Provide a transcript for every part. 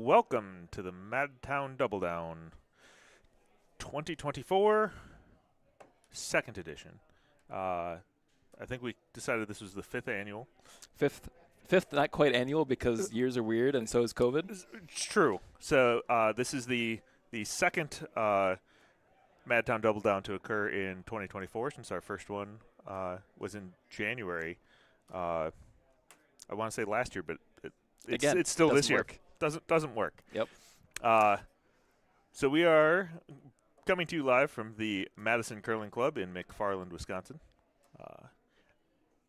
Welcome to the Madtown DoubleDown 2024 second edition. I think we decided this was the fifth annual. Fifth, not quite annual because years are weird, and so is COVID. It's true. So this is the second Madtown DoubleDown to occur in 2024, since our first one was in January. I want to say last year, but it's still this year. Doesn't work. Yep. So we are coming to you live from the Madison Curling Club in McFarland, Wisconsin.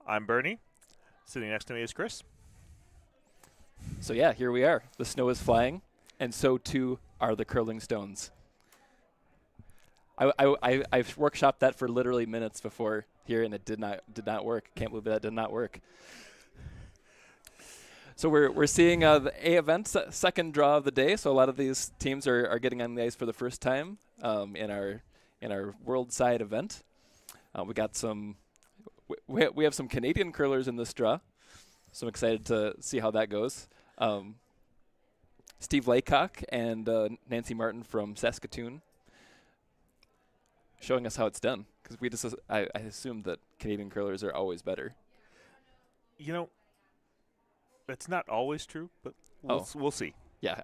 I'm Bernie. Sitting next to me is Chris. So yeah, here we are. The snow is flying, and so too are the curling stones. I've workshopped that for literally minutes before here, and it did not work. Can't believe that did not work. So we're seeing the A event, second draw of the day. So a lot of these teams are getting on the ice for the first time in our world side event. We got we have some Canadian curlers in this draw, so I'm excited to see how that goes. Steve Laycock and Nancy Martin from Saskatoon showing us how it's done, because I assume that Canadian curlers are always better. You know, that's not always true, but we'll see. Yeah,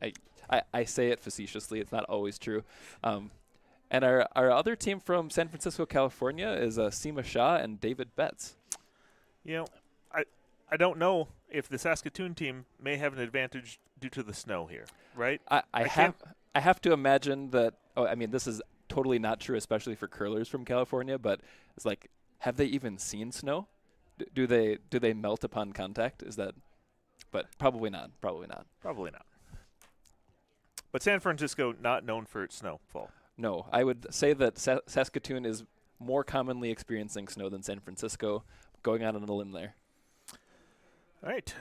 I say it facetiously. It's not always true. And our other team from San Francisco, California is Seema Shah and David Betts. You know, I don't know if the Saskatoon team may have an advantage due to the snow here, right? I have to imagine that. Oh, I mean, this is totally not true, especially for curlers from California. But it's like, have they even seen snow? Do they melt upon contact? Is that? But probably not. Probably not. But San Francisco, not known for its snowfall. No, I would say that Saskatoon is more commonly experiencing snow than San Francisco. Going out on a limb there. All right.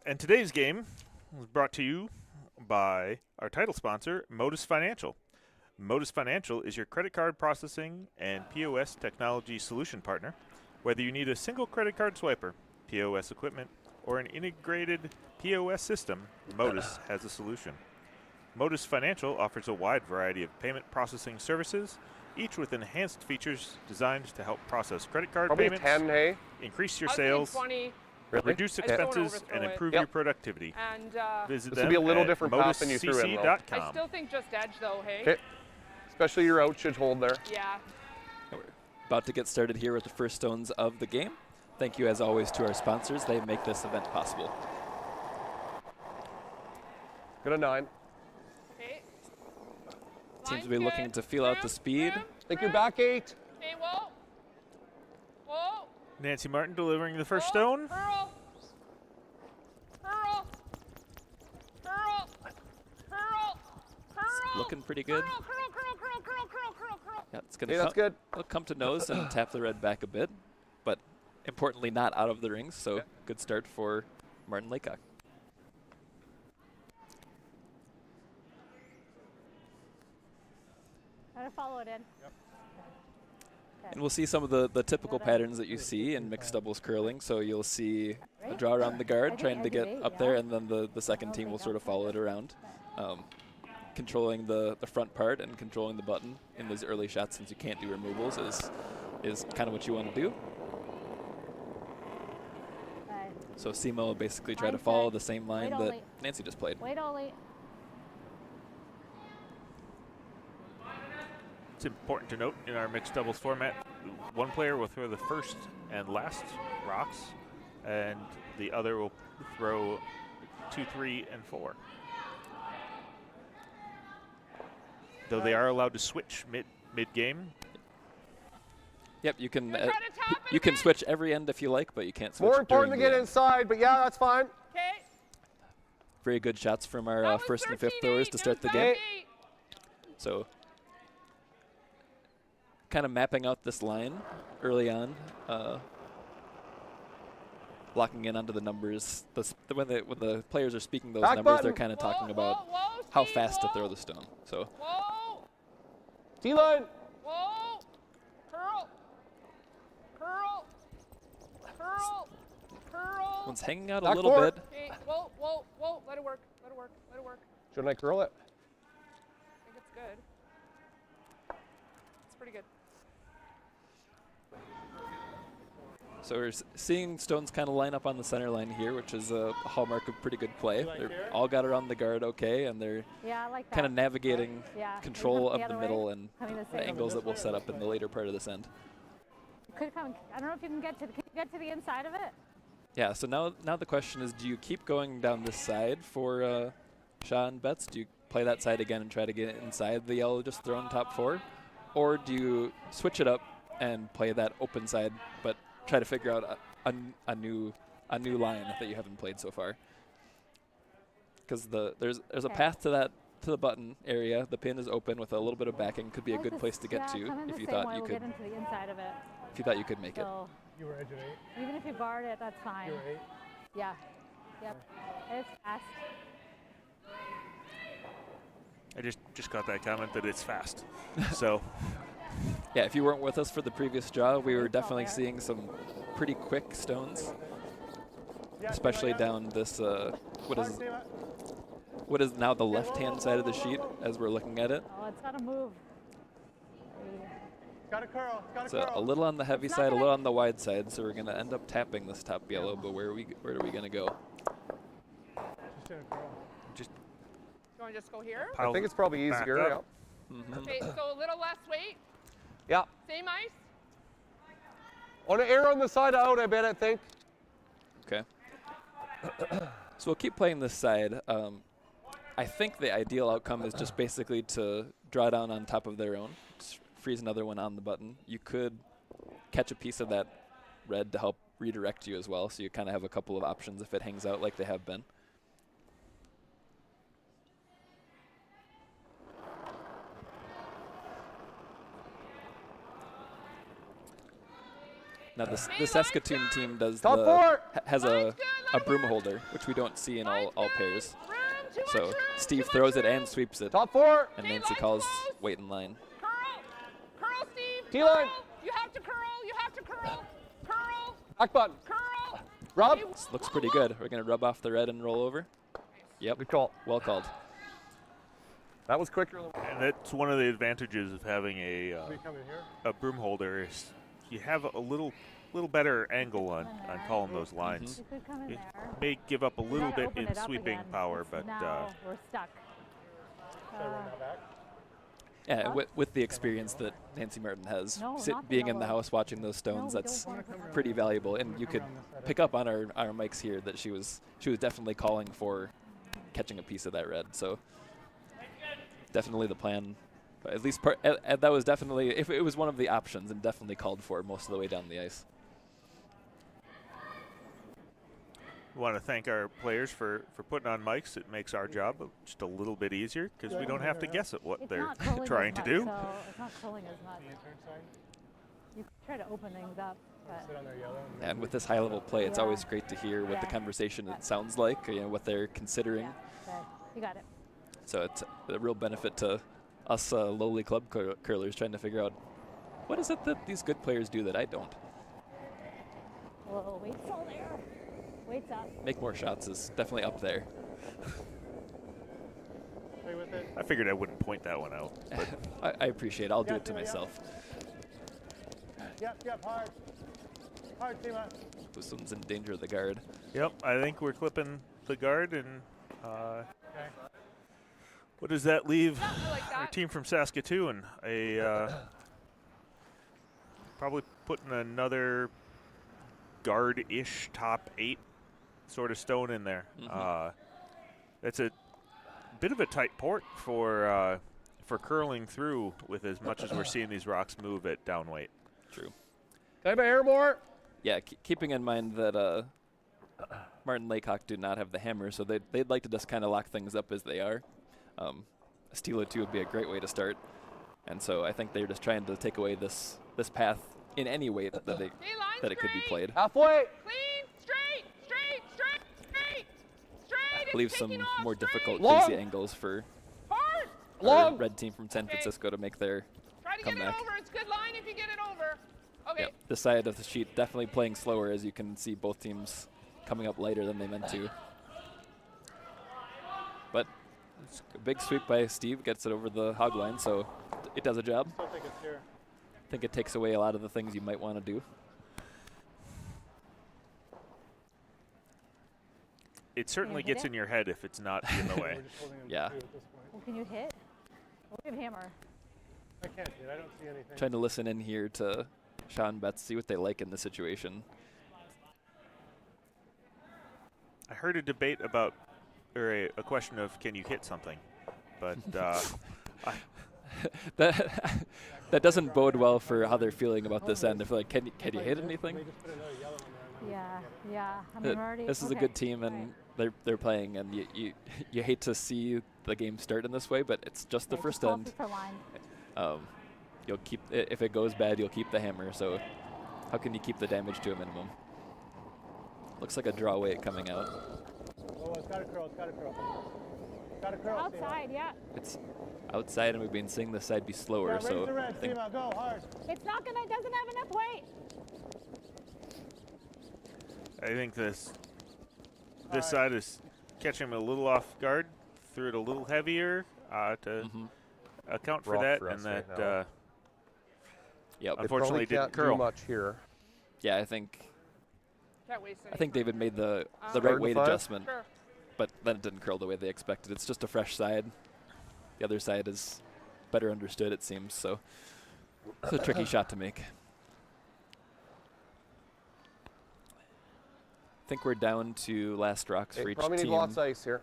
And today's game was brought to you by our title sponsor, Modus Financial. Modus Financial is your credit card processing and POS technology solution partner. Whether you need a single credit card swiper, POS equipment, or an integrated POS system, Modus has a solution. Modus Financial offers a wide variety of payment processing services, each with enhanced features designed to help process credit card payments, 10, hey? increase your sales, reduce expenses, and improve your productivity. And Visit this them will be a little at different path than you threw in, though. moduscc.com. I still think just edge, though, hey? Okay. Especially your out should hold there. Yeah. We're about to get started here with the first stones of the game. Thank you, as always, to our sponsors. They make this event possible. Good at 9. Okay. Teams will be looking to feel out the speed. Think you're back 8. Hey, whoa. Whoa. Nancy Martin delivering the first stone. Hurl. Hurl. Hurl. Hurl. Hurl. Looking pretty good. Hurl, hurl, hurl, hurl, hurl, hurl, hurl. Yeah, it's going Hey, that's good. It'll come to nose and tap the red back a bit, but importantly not out of the rings, so good start for Martin Laycock. Try to follow it in. Yep. Okay. And we'll see some of the typical patterns that you see in mixed doubles curling. So you'll see a draw around the guard, trying to get up there, and then the second team will sort of follow it around. Controlling the front part and controlling the button in those early shots, since you can't do removals, is kind of what you want to do. So Seema will basically try to follow the same line that Nancy just played. Wait only. It's important to note in our mixed doubles format, one player will throw the first and last rocks, and the other will throw 2, 3, and 4. Though they are allowed to switch mid-game. Yep, you can switch every end if you like, but you can't switch. More important to during get the inside, but yeah, that's fine. Okay. Very good shots from our first and fifth throwers to start the game. So kind of mapping out this line early on, locking in onto the numbers. When the players are speaking those numbers, they're kind of talking about how fast to throw the stone. So. D-line. Whoa. Curl. Curl. Curl. Curl. One's hanging out Back a little forward. bit. Okay. Whoa, whoa, whoa. Let it work. Let it work. Let it work. Shouldn't I curl it? I think it's good. It's pretty good. So we're seeing stones kind of line up on the center line here, which is a hallmark of pretty good play. They're all got around the guard okay, and they're Yeah, I like that. kind of navigating Yeah. control Come of the other middle way. and Coming the the same. angles that we'll set up in the later part of this end. Could come. I don't know if you can get to. Can you get to the inside of it? Yeah, so now the question is, do you keep going down this side for Shaw and Betts? Do you play that side again and try to get inside the yellow just thrown top 4? Or do you switch it up and play that open side but try to figure out a new line that you haven't played so far? Because there's a path to the button area. The pin is open with a little bit of backing. Could be a good place to get to if you thought you could. Get into the inside of it. If you thought you could make it. So You were edge of 8. even if you barred it, that's fine. You were 8. Yeah. Yep. It's fast. I just got that comment that it's fast. So Yeah, if you weren't with us for the previous draw, we were It's all definitely there. seeing some pretty quick stones, Yeah, especially down this what is now the left-hand side of the sheet as we're looking at it. Oh, it's got to move. Got a curl. Got a So curl. a little on the heavy It's not side, a gonna- little on the wide side. So we're gonna end up tapping this top yellow. But where are we gonna go? Just in a curl. just You want to just go here? I think it's probably back easier. up. Mhm. Okay, so a little less weight. Yeah. Same ice. On an arrow on the side out, I bet, I think. Okay. So we'll keep playing this side. I think the ideal outcome is just basically to draw down on top of their own, just freeze another one on the button. You could catch a piece of that red to help redirect you as well, so you kind of have a couple of options if it hangs out like they have been. Now the Saskatoon team does Top 4! has a Line's good, broom holder, which we don't see in all pairs. Room, too much So room, Steve too throws much it room. and sweeps it, Top 4! and Okay, Nancy line's calls close. wait in line. Curl. Curl, Steve. T-line. Curl. You have to curl. You have to curl. Curl. Back button. Curl. Rub. Okay, This looks pretty good. We're gonna rub off the red and roll over. Yep, Good call. well called. That was quicker than And that's one of the advantages of having We come in here. a broom holder is you have a little better angle on calling those lines. You could come in You there. may give up a You little gotta bit open in it up sweeping again. power, It's but now we're stuck. So we're now back. Yeah, with the experience that Nancy Martin has, No, not the being in the yellow. house watching those stones, we that's don't wanna put pretty valuable. And you could pick up on our mics here that she was definitely calling for catching a piece of that red. So definitely the plan. At least that was definitely, if it was one of the options, and definitely called for most of the way down the ice. we want to thank our players for putting on mics. It makes our job just a little bit easier because we don't have to guess at what It's they're not curling as trying to much, do. So it's not curling as much. The intern side. You could try to open things up, but Sit on their yellow. And And with this high level play, it's Yeah. always great to hear what the Yeah. conversation it sounds like, what they're considering. yeah, okay, you got it. So it's a real benefit to us lowly club curlers trying to figure out what is it that these good players do that I don't. A little weight's all there. Weight's up. Make more shots is definitely up there. play with it. I figured I wouldn't point that one out. But I appreciate it. I'll do Yeah, it to yeah, yeah. myself. Yep, hard. Hard, Tima. This one's in danger of the guard. yep, I think we're clipping the guard, and Okay. what does that leave I like our that. team from Saskatoon? Probably putting another guard-ish top 8 sort of stone in there. It's a bit of a tight port for curling through with as much as we're seeing these rocks move at down weight. True. Can I have a hair more? Yeah, keeping in mind that Martin Laycock do not have the hammer, so they'd like to just kind of lock things up as they are. A Stilo 2 would be a great way to start. And so I think they're just trying to take away this path in any way that Stay line it could be straight. played. Halfway. Clean, straight. Leave It's some taking off more straight. difficult, Long. easy angles for Hard. our Long. red team from San Okay. Francisco to make their Try to get it comeback. over. It's good line if you get it over. Okay. Yep. This side of the sheet definitely playing slower, as you can see both teams coming up lighter than they meant to. But It's a big sweep by Steve, gets it over the hog line, so it does a job. Still think it's here. I think it takes away a lot of the things you might want to do. It certainly hit gets it? in your head if it's not in the way. We're just holding him Yeah. to at this point. Well, can you hit? Look at hammer. I can't hit. I don't see anything. Trying to listen in here to Sean Betts, see what they like in the situation. I heard a debate about, or a question of, can you hit something? But That doesn't bode well for how they're feeling about this end. If like, can you hit anything? They just put another yellow one there. Yeah, yeah. I mean, we're already. This is a okay, good team, and they're playing, and you hate to see the game start in this way, but it's just the Okay, first call end. for line. You'll keep if it goes bad, you'll keep the hammer. So how can you keep the damage to a minimum? Looks like a draw weight coming out. Oh, it's got to curl. It's got to curl. Got to curl. Outside, yeah. It's outside, and we've been seeing the side be slower. Raise So the I red, think Seema. Go hard. It's not gonna. It doesn't have enough weight. I think this side is catching him a little off guard. Threw it a little heavier to account for Rough that, for and us right that now. yep. Unfortunately, Probably didn't can't do curl. much here. Yeah, I think Can't waste any David made the Start right to weight five? adjustment, Sure. but then it didn't curl the way they expected. It's just a fresh side. The other side is better understood, it seems. So it's a tricky shot to make. I think we're down to last rocks for Hey, each probably need team. lots of ice here.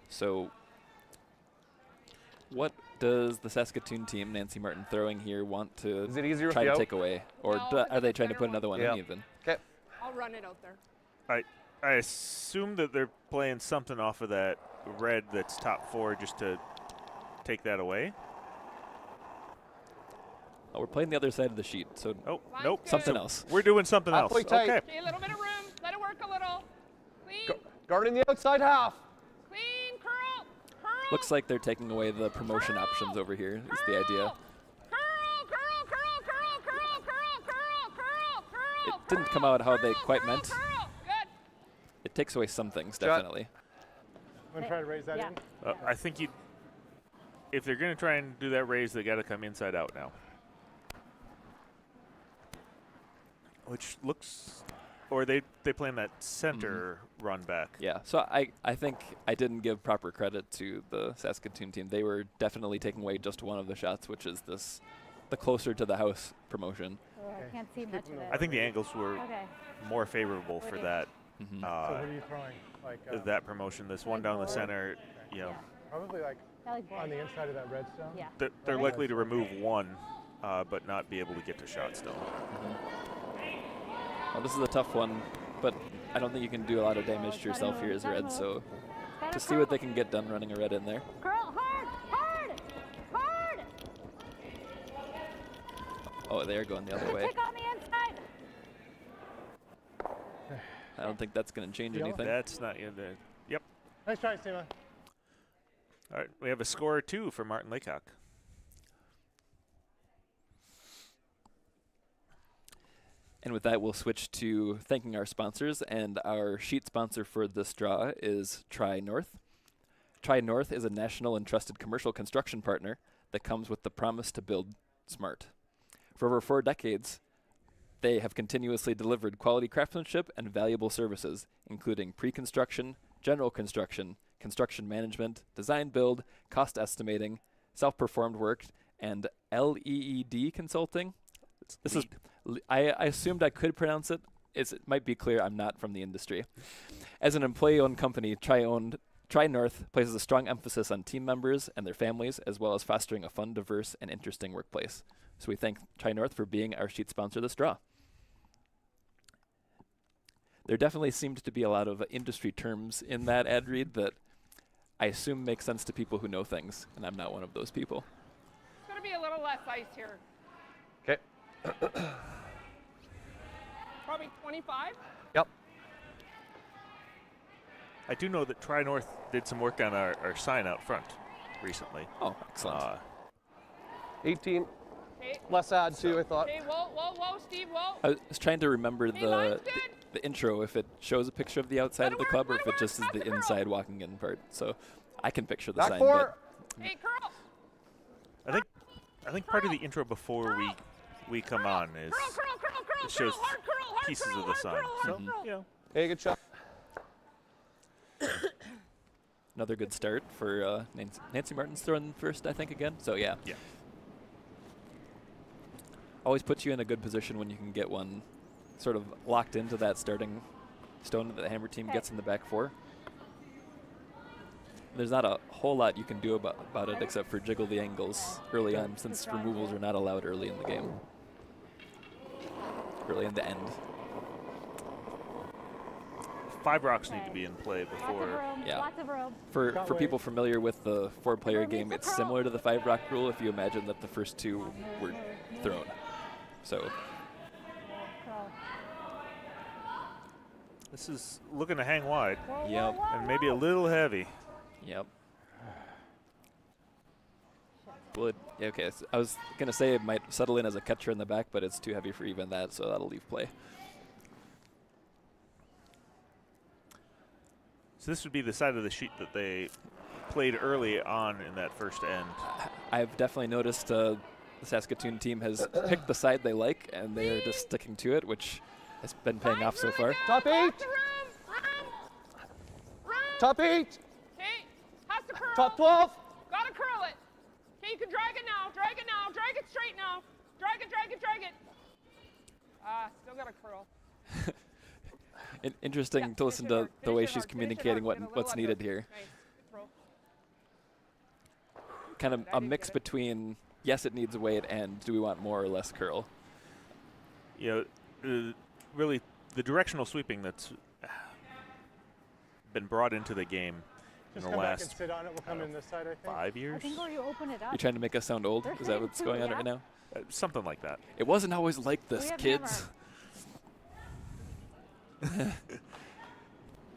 So what does the Saskatoon team, Nancy Martin throwing here, want to Is it easier with try the to out? take away? Or No, are because they it's trying to better put one. another one Yeah. in even? Okay. I'll run it out there. I assume that they're playing something off of that red that's top 4 just to take that away. Oh, we're playing the other side of the sheet, so Oh, Line's nope. good. something else. We're doing something else. Halfway tight. Okay. Okay, a little bit of room. Let it work a little. Clean. Guarding the outside half. Clean. Curl. Curl. Looks like they're taking away the promotion options over here, is the idea. It didn't come out how they quite meant. Good. It takes away some things, Shot. definitely. I'm going to try to raise that Yeah. in. I think if they're going to try and do that raise, they got to come inside out now. Which looks, or they plan that center run back. Yeah, so I think I didn't give proper credit to the Saskatoon team. They were definitely taking away just one of the shots, which is the closer to the house promotion. Oh, I can't see much of it. I think the angles were Okay. more favorable for that Mhm. So what are you throwing? Like that promotion. This one down the center, you know, probably like I like on board. the inside of that redstone. Yeah. they're likely to remove one, but not be able to get to shot still. Well, this is a tough one, but I don't think you can do a lot of damage to yourself here as red, so Better just see what they can get done running a red in there. curl hard, hard, hard. Oh, they're going the other way. Kick on the inside. I don't think that's going to change Yellow? anything. That's not in there. Yep. Nice try, Seema. All right, we have a score 2 for Martin Laycock. And with that, we'll switch to thanking our sponsors. And our sheet sponsor for this draw is Tri North. Tri North is a national and trusted commercial construction partner that comes with the promise to build smart. For over 4 decades, they have continuously delivered quality craftsmanship and valuable services, including pre-construction, general construction, construction management, design build, cost estimating, self-performed work, and LEED consulting. This is I assumed I could pronounce it. It might be clear I'm not from the industry. As an employee-owned company, Tri North places a strong emphasis on team members and their families, as well as fostering a fun, diverse, and interesting workplace. So we thank Tri North for being our sheet sponsor this draw. There definitely seemed to be a lot of industry terms in that ad read that I assume make sense to people who know things, and I'm not one of those people. It's going to be a little less ice here. Okay. Probably 25. Yep. I do know that Tri North did some work on our sign out front recently. Oh, excellent. 18. Okay. Less ad too, I thought. Okay, whoa, Steve, whoa. I was trying to remember Hey, line's the good. the intro, if it shows a picture of the outside Let of it the work, club or let if it it just is work, the pass the inside girl. walking in part. So I can picture the Back sign, four. but Hey, curl. I think part of the intro before we come on is Curl. it shows Hard curl. Hard pieces curl, of the hard sign. curl, So hard curl. you know, Hey, good shot. another good start for Nancy Martin's throwing first, I think, again. So, yeah. Yeah. Always puts you in a good position when you can get one sort of locked into that starting stone that the hammer team gets in the back four. There's not a whole lot you can do about it except for jiggle the angles early on, since removals are not allowed early in the game. Early in the end. 5 rocks need to be in play before. Yeah. Lots of room. For Can't people wait. familiar with the 4-player game, it's similar to the 5-rock rule if you imagine that the first 2 were thrown. So Curl. This is looking to hang wide Whoa, Yep. whoa, and maybe a whoa. little heavy. Yep. Would okay. So I was gonna say it might settle in as a catcher in the back, but it's too heavy for even that, so that'll leave play. So this would be the side of the sheet that they played early on in that first end. I've definitely noticed the Saskatoon team has picked the side they like, and they are just sticking to it, which has been paying off so far. Top 8. Top 8. Okay, has to curl. Top 12. Gotta curl it. Okay, you can drag it now. Drag it straight now. Drag it. Still gotta curl. Interesting Yeah, to listen to finish it the hard, way finish it she's hard, communicating get a little what's under. needed here. Nice, good throw. Kind of Did a I mix get it? between yes, it needs weight, and do we want more or less curl? You know, really the directional sweeping that's been brought into the game in Just the come back and last sit on it. We'll come in this side, I think. 5 I years, think where you open it up. You're trying to make us sound old? Is that what's going on right now? something like that. It wasn't always like this, have kids.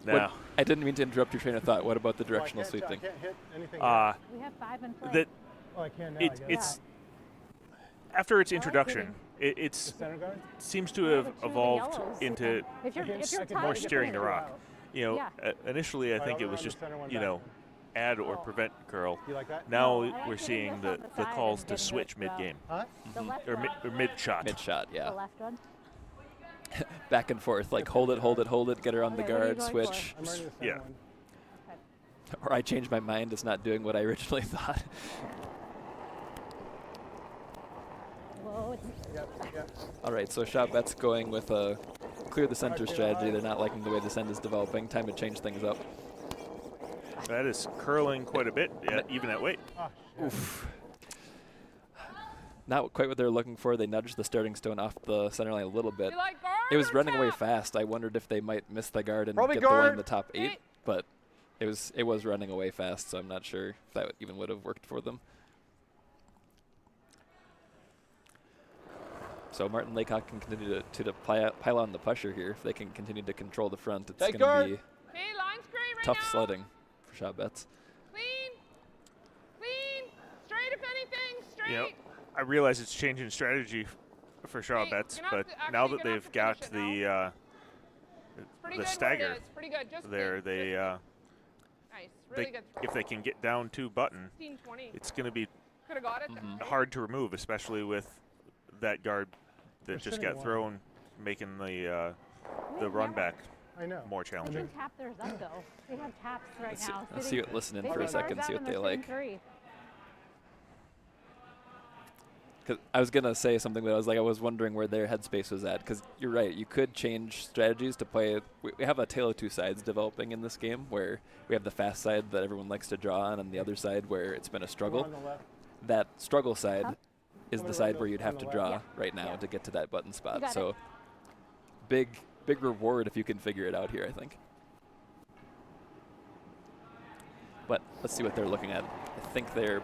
Now, I didn't mean to interrupt your train of thought. What about the Well, I directional can't- sweeping? I can't hit anything. We have 5 in play. that Well, I can now, it, I guess. it's after its I like introduction, hitting. it's The center guard? seems to Yeah, have the two of the evolved yellows. into if you're, I can- if you're I can tight, more get you steering can the hit it. rock. You know, Yeah. initially I Alright, think I'll it was run the just center one you back know add or Oh. prevent curl. You like that? Now No, I like we're hitting seeing this the off the side calls and to getting switch it thrown. mid-game Huh? The left or one. mid-shot. Mid shot, The yeah. left one. Back and forth, like hold it, get her on the Okay, what are you guard, going switch. I'm running the center Yeah. one. Or I changed my mind, it's not doing what I originally thought. Whoa, it's Yep. All right, so shot bet's going with a clear the center strategy. They're not liking the way this end is developing. Time to change things up. That is curling quite a bit, even at weight. Ah, Oof. Not quite what they're looking for. They nudged the starting stone off the center line a little bit. You like guard It was or running away tap? fast. I wondered if they might miss the guard and Probably get the one in guard. the top 8, Hey. but it was running away fast, so I'm not sure if that even would have worked for them. So Martin Laycock can continue to pile on the pressure here. If they can continue to control the front, it's Take going guard. to be Okay, line straight right tough now. sledding for shot bets. Clean. Straight if anything. Straight. You know, I realize it's changing strategy for Shaw Hey, bets, you're gonna but have to- now actually, that you're gonna they've have got to finish it Pretty the good stagger where it is. Pretty good. Just there, think, they nice. Really good throw. if they can get down 2 button, 16-20. it's going to be Could have got it. Mhm. Right? hard to remove, especially with that guard that We're just sitting got one. thrown, making the They've run never- back I know. more They challenging. can tap theirs up though. They have taps right Let's see, now. let's sitting- listen in they for a sit ours second, up see what and they they're like. sitting 3. Because I was gonna say something, but I was wondering where their headspace was at. Because you're right, you could change strategies to play. We have a tale of two sides developing in this game, where we have the fast side that everyone likes to draw on, and the other side where it's been a More struggle. on the left. That struggle side Huh? is I'm the gonna side run where the- you'd on have the to left. draw Yeah. right now Yeah. to get to that button spot. got So it. big reward if you can figure it out here, I think. But let's see what they're looking at. I think they're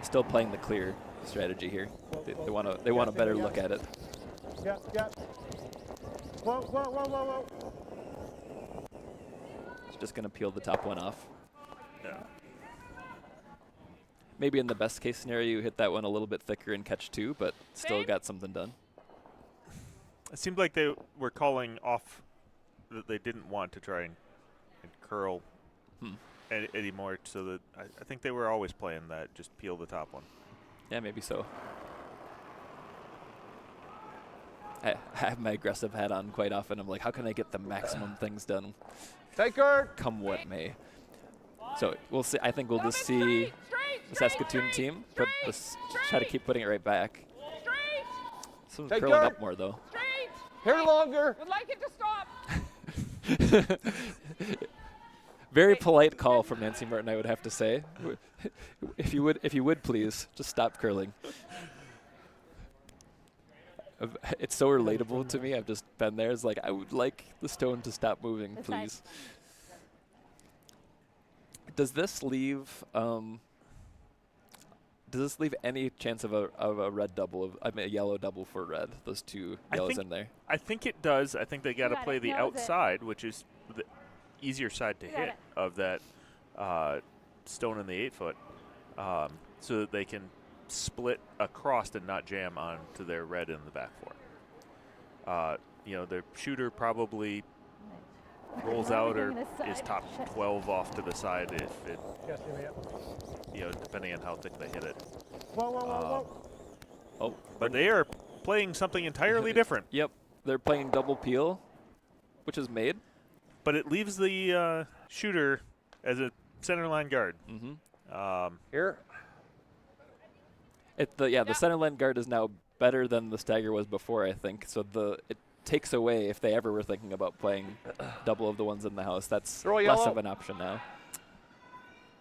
still playing the clear strategy here. They want a Yeah, better yeah. look at it. Yep. Whoa. It's just gonna peel the top one off. Yeah. Maybe in the best case scenario, you hit that one a little bit thicker and catch 2, but still Same. got something done. It seemed like they were calling off that they didn't want to try and curl anymore. So that I think they were always playing that. Just peel the top one. Yeah, maybe so. I have my aggressive hat on quite often. I'm like, how can I get the maximum things done, Take guard. come what may? So we'll see. I think we'll just see the Saskatoon team try to keep putting it right back. Some Take curling guard. up more though. Here longer. Would like it to stop. Very polite call from Nancy Martin, I would have to say. If you would please just stop curling. It's so relatable to me. I've just been there. It's like, I would like the stone to stop moving, This side. please. Does this leave any chance of a red double, a yellow double for red? Those two yellows in there. I think it does. I think they got to got play it. the Nails it. outside, which is the easier side to You got hit it. of that stone in the 8-foot, so that they can split across and not jam onto their red in the back four. Their shooter probably rolls out or is top 12 off to the side if it, Yes, yeah. depending on how thick they hit it. Whoa, whoa, whoa, whoa. Oh, But they are playing something entirely different. yep. They're playing double peel, which is made. But it leaves the shooter as a center line guard. Mm-hmm. Here. The center line guard is now better than the stagger was before, I think. So it takes away, if they ever were thinking about playing double of the ones in the house, that's Throw less yellow. of an option now.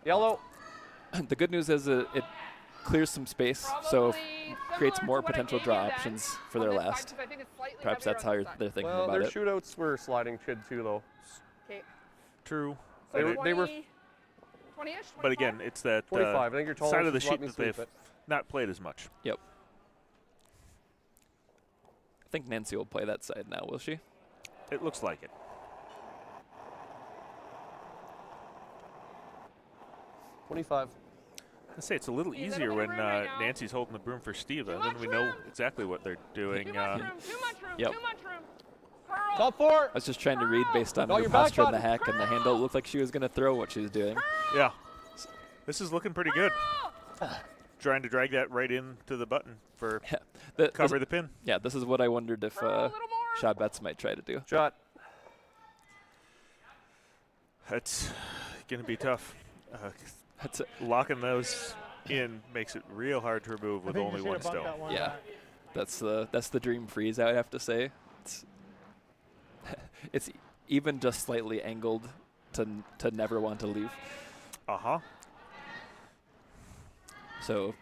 Yellow. The good news is it clears some space, so Probably creates similar more to what I potential gave draw you then options for on their this side, last. 'cause I think it's slightly Perhaps heavier that's on how this side. they're thinking Well, about their it. shootouts were sliding chid too, though. Okay. True. So They were- 20-ish, But again, 25? it's that 25. I think your tolerance side of the is let sheet me that sweep they've it. not played as much. Yep. I think Nancy will play that side now, will she? It looks like it. 25. I say it's a little Need a easier little when bit of room right now. Nancy's holding the broom for Steva. much Then we know room. exactly what they're doing. Too much room, too much room, Yep. too much room. Curl. Top four. I was just trying to read based on Got her your back posture in the button. hack and the handle. It looked like she was going to throw what she was doing. Yeah. This is looking pretty good. Curl. Trying to drag that right into the button for This- cover the pin. Yeah, this is what I wondered if Curl a little more. Shot Bets might try to do. Shot. That's going to be tough. That's it. Locking those in makes it real hard to remove I with think only you should one have bumped stone. that one Yeah. back. That's the dream freeze, I would have to say. It's even just slightly angled to never want to leave. Uh-huh. So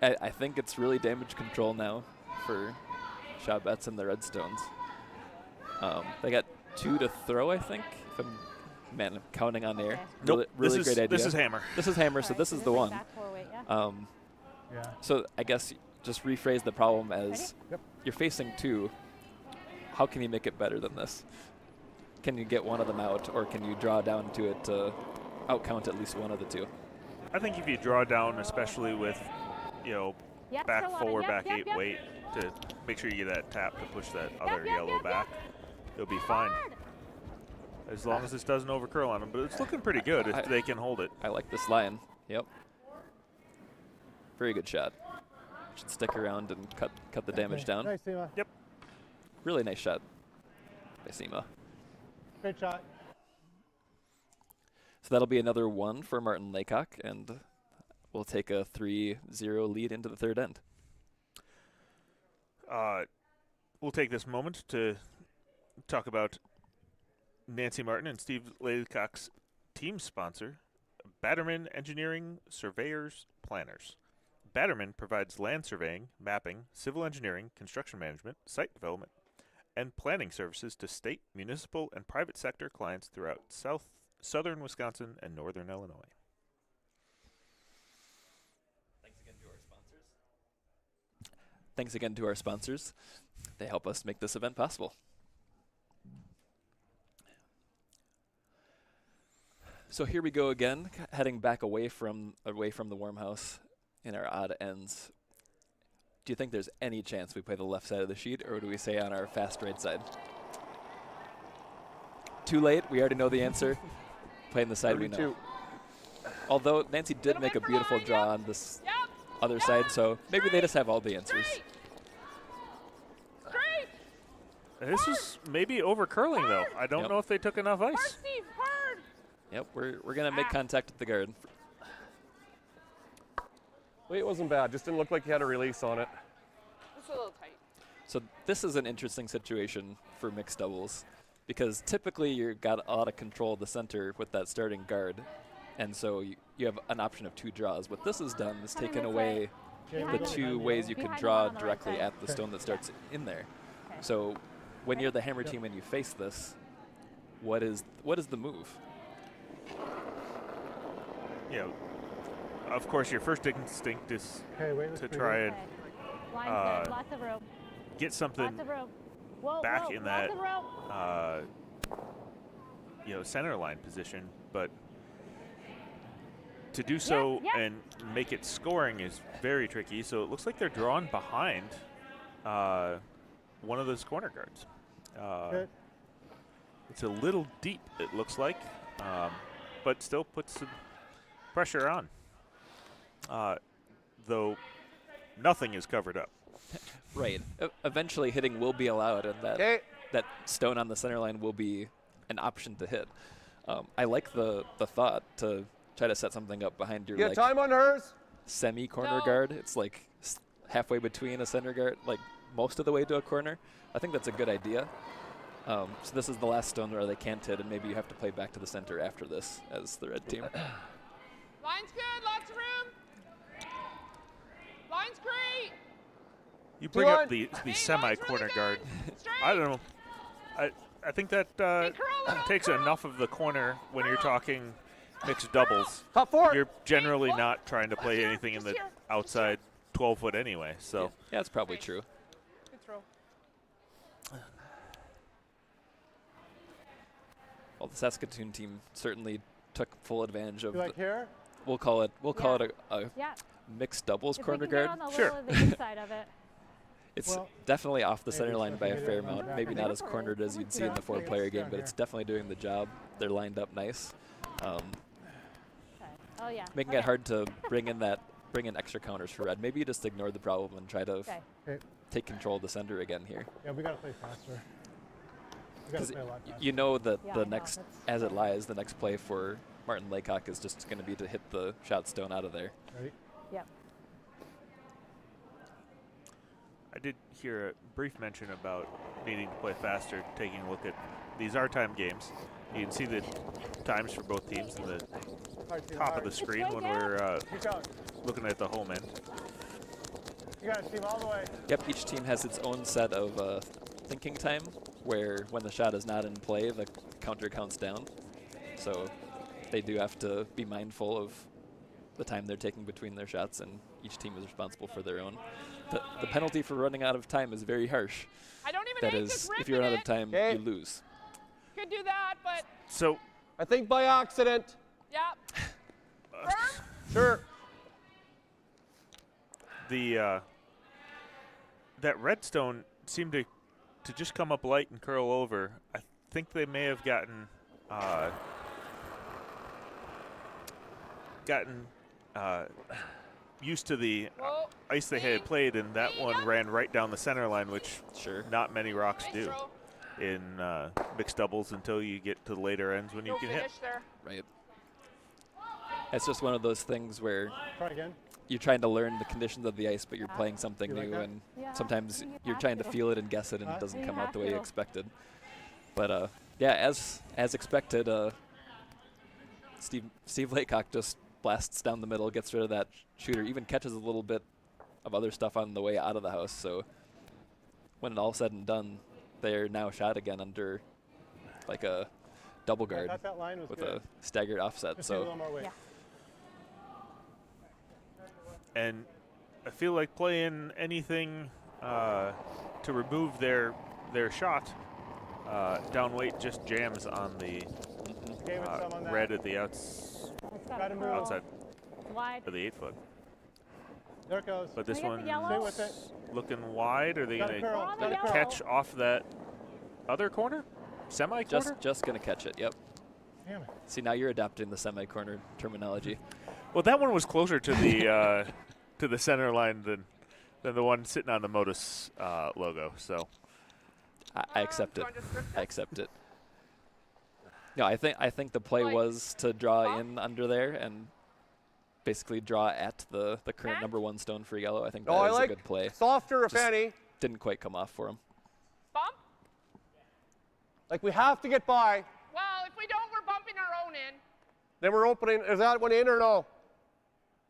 I think it's really damage control now for Shot Bets and the Redstones. They got 2 to throw, I think. If I'm counting on air. Okay. Nope. Really this great is, idea. This is Hammer. This is Hammer, so Alright, this is this the like one. back four weight, yeah. Yeah. So I guess just rephrase the problem as Ready? Yep. you're facing 2. How can you make it better than this? Can you get one of them out, or can you draw down to it to outcount at least one of the 2? I think if you draw down, especially with, Yep, back still on it. 4, Yep, back yep, 8 yep. weight to make sure you get that tap to push that other yep, yellow yep, back, it'll be fine. Hard. As long as this doesn't overcurl on them. But it's looking pretty good if they can hold it. I like this line. Yep. Very good shot. Should stick around and cut the damage down. Nice, Seema. Really nice shot by Seema. Great shot. So that'll be another 1 for Martin Laycock, and we'll take a 3-0 lead into the third end. We'll take this moment to talk about Nancy Martin and Steve Laycock's team sponsor, Batterman Engineering Surveyors Planners. Batterman provides land surveying, mapping, civil engineering, construction management, site development, and planning services to state, municipal, and private sector clients throughout southern Wisconsin and northern Illinois. Thanks again to our sponsors. They help us make this event possible. So here we go again, heading back away from the warm house in our odd ends. Do you think there's any chance we play the left side of the sheet, or do we say on our fast right side? Too late. We already know the answer. Playing the side we know. 32. Although Nancy did Little make a bit beautiful behind, draw yep. on this Yep. other side, so maybe they just have all the answers. Straight. Straight. This is maybe over curling, though. I don't Yep. know if they took enough Hard, ice. Steve. Hard. Yep, we're gonna make contact with the guard. Weight wasn't bad. Just didn't look like he had a release on it. It's a little tight. So this is an interesting situation for mixed doubles because typically you've got a lot of control of the center with that starting guard, and so you have an option of 2 draws. What this has done is Coming taken this away way. the Behind the 2 one. ways you can Behind the draw one on the right directly side. at the stone that starts in there. Okay. So when you're the hammer team and you face this, what is the move? You know, of course, your first instinct is Okay, wait, let's to breathe. try and Okay. Line's good. Lots of room. get something Lots of room. Whoa, back whoa, in that lots of room. center line position, but to do so yeah. and make it scoring is very tricky. So it looks like they're drawn behind one of those corner guards. Good. It's a little deep, it looks like, but still puts some pressure on. Though nothing is covered up. Right. Eventually hitting will be allowed, and Okay. that stone on the center line will be an option to hit. I like the thought to try to set something up behind your You like got time on hers? semi-corner No. guard. It's like halfway between a center guard, like most of the way to a corner. I think that's a good idea. So this is the last stone where they can't hit, and maybe you have to play back to the center after this as the red team. Line's good. Lots of room. Line's great. You bring on. up the Hey, semi-corner line's guard. really good. Straight. I don't know. I think that Hey, curl it, takes curl. enough of the corner when you're talking mixed doubles. Top 4. You're generally not trying to play anything in the Just here. outside 12 foot anyway. So Yeah, that's probably true. Good throw. Well, the Saskatoon team certainly took full advantage of. You like here? We'll call it a Yeah. mixed doubles If we corner can get guard. on the Sure. little of the inside of it. It's Well, definitely off the maybe center it's line like by you a hit it fair on the amount. back Maybe of not the as cornered as you'd see in the Yeah, four-player it's game, down but it's here. definitely doing the job. They're lined up nice, Okay. Oh yeah. making okay. it hard to bring in extra counters for red. Maybe you just ignore the problem and try to Okay. Okay. take control of the center again here. Yeah, we gotta play faster. We gotta Because play a lot faster. you know that Yeah, I the know, next, that's- as it lies, the next play for Martin Laycock is just going to be to hit the shot stone out of there. Ready? Yep. I did hear a brief mention about needing to play faster, taking a look at these are time games. You can see the times for both teams in the Hard, Steve, top hard. of the screen way when down. we're Keep going. looking at the home end. You got it, Steve, all the way. Yep, each team has its own set of thinking time, where when the shot is not in play, the counter counts down. So they do have to be mindful of the time they're taking between their shots, and each team is responsible for their own. The penalty for running out of time is very harsh. I don't even That hate is, this if you run out of ripping it. time, Okay. you lose. Could do that, but So I think by accident. yeah. Firm. Sure. the that redstone seemed to just come up light and curl over. I think they may have gotten used to the Whoa. ice they had played, and that one ran right down the center line, which Sure. not many rocks Nice do throw. in mixed doubles until you get to the later ends when you No can finish hit. there. Right. It's just one of those things where Try again. you're trying to learn the conditions of the ice, but you're playing something You like new, that? and Yeah, sometimes you you're have trying to to. feel it and guess it, and Huh? it doesn't You come out have the way you to. expected. But yeah, as expected, Steve Laycock just blasts down the middle, gets rid of that shooter, even catches a little bit of other stuff on the way out of the house. So when it all said and done, they're now shot again under like a double Yeah, I guard thought that line was with good. a staggered offset. Just need a So little more weight. Yeah. And I feel like playing anything to remove their shot down weight just jams on the Okay, with some on that. red at the It's got Gotta to move. curl. outside Wide. of the 8 foot. There it goes. But this Can we get the one's yellow? Stay with it. looking wide. Are they Gotta going to curl. On the Gotta yellow. curl. catch off that other corner? Semi-corner? just gonna catch it. Yep. Damn it. See, now you're adapting the semi-corner terminology. Well, that one was closer to the to the center line than the one sitting on the Modus logo. So I accept do it. you want to script I this? accept it. No, I think the play Like, was to draw bump? in under there and basically draw at the current Back? #1 stone for yellow. I think No, that I is like a good play. softer, if Just- any. Didn't quite come off for him. Bump? Like we have to get by. Well, if we don't, we're bumping our own in. Then we're opening. Is that one in or no?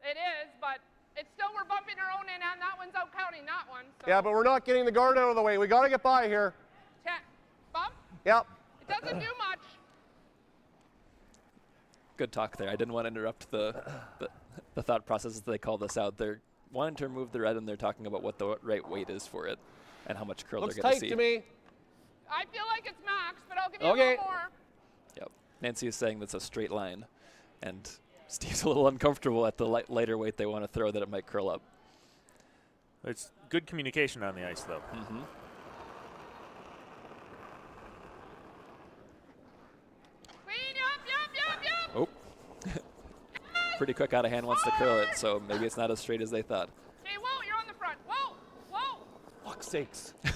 It is, but it's still we're bumping our own in, and that one's out counting that one. So Yeah, but we're not getting the guard out of the way. We got to get by here. 10. Bump? Yep. It doesn't do much. Good talk there. I didn't want to interrupt the thought process as they call this out. They're wanting to remove the red, and they're talking about what the right weight is for it and how much curl Looks they're going to tight see. to me. I feel like it's max, but I'll give you Okay. a little more. Yep. Nancy is saying that's a straight line, and Steve's a little uncomfortable at the lighter weight they want to throw that it might curl up. it's good communication on the ice, though. Mm-hmm. Clean up, yup. Oh. Pretty quick out of hand wants to curl it, so maybe it's not as straight as they thought. Okay, whoa, you're on the front. Whoa, whoa. Fuck's sakes. Okay,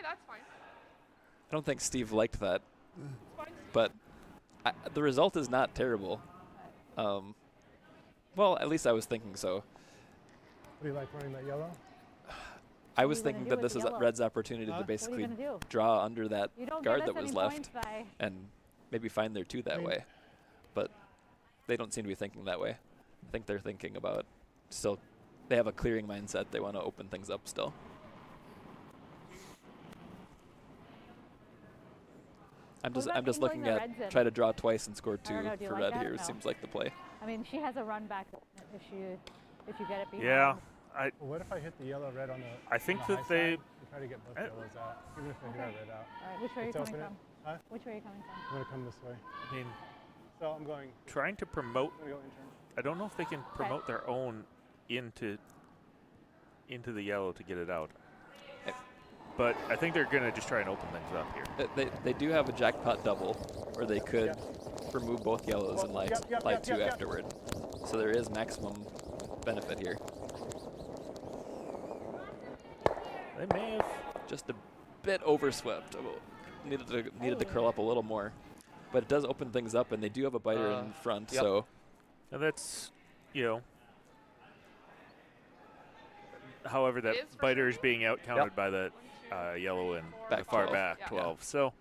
that's fine. I don't think Steve liked that, It's fine. but the result is not terrible. Well, at least I was thinking so. What do you like running that yellow? I was are you gonna thinking do that with this the is yellow? Red's opportunity Huh? to What What are basically you going to do? draw under that You don't guard get that us was any left points by and maybe find their 2 that Right. way. But they don't seem to be thinking that way. I think they're thinking about still, they have a clearing mindset. They want to open things up still. I'm What just about looking angling the at reds in? try to draw twice and score 2 don't know, do you for like red that? here. No. Seems like the play. I mean, she has a run back if you get it behind. Yeah, Well, what if I hit the yellow red on the I think on the that high they. side and try to get both I- yellows out, even if I hit our Okay. red out. All right, which way are you Let's coming open from? it. Huh? Which way are you coming from? I'm gonna come this way. I mean, So I'm going. trying to promote. I'm gonna go intern. I don't know if they can promote their own into the yellow to get it out. But I think they're gonna just try and open things up here. They do have a jackpot double where they could remove both yellows and light 2 yep. afterward. So there is maximum benefit here. They may have. Just a bit overswept. Needed to curl up a little more. But it does open things up, and they do have a biter in front, yep. so And that's, however, that It is for biter is sure. being out counted by the yellow and the Back far 12. back Yeah. 12. So,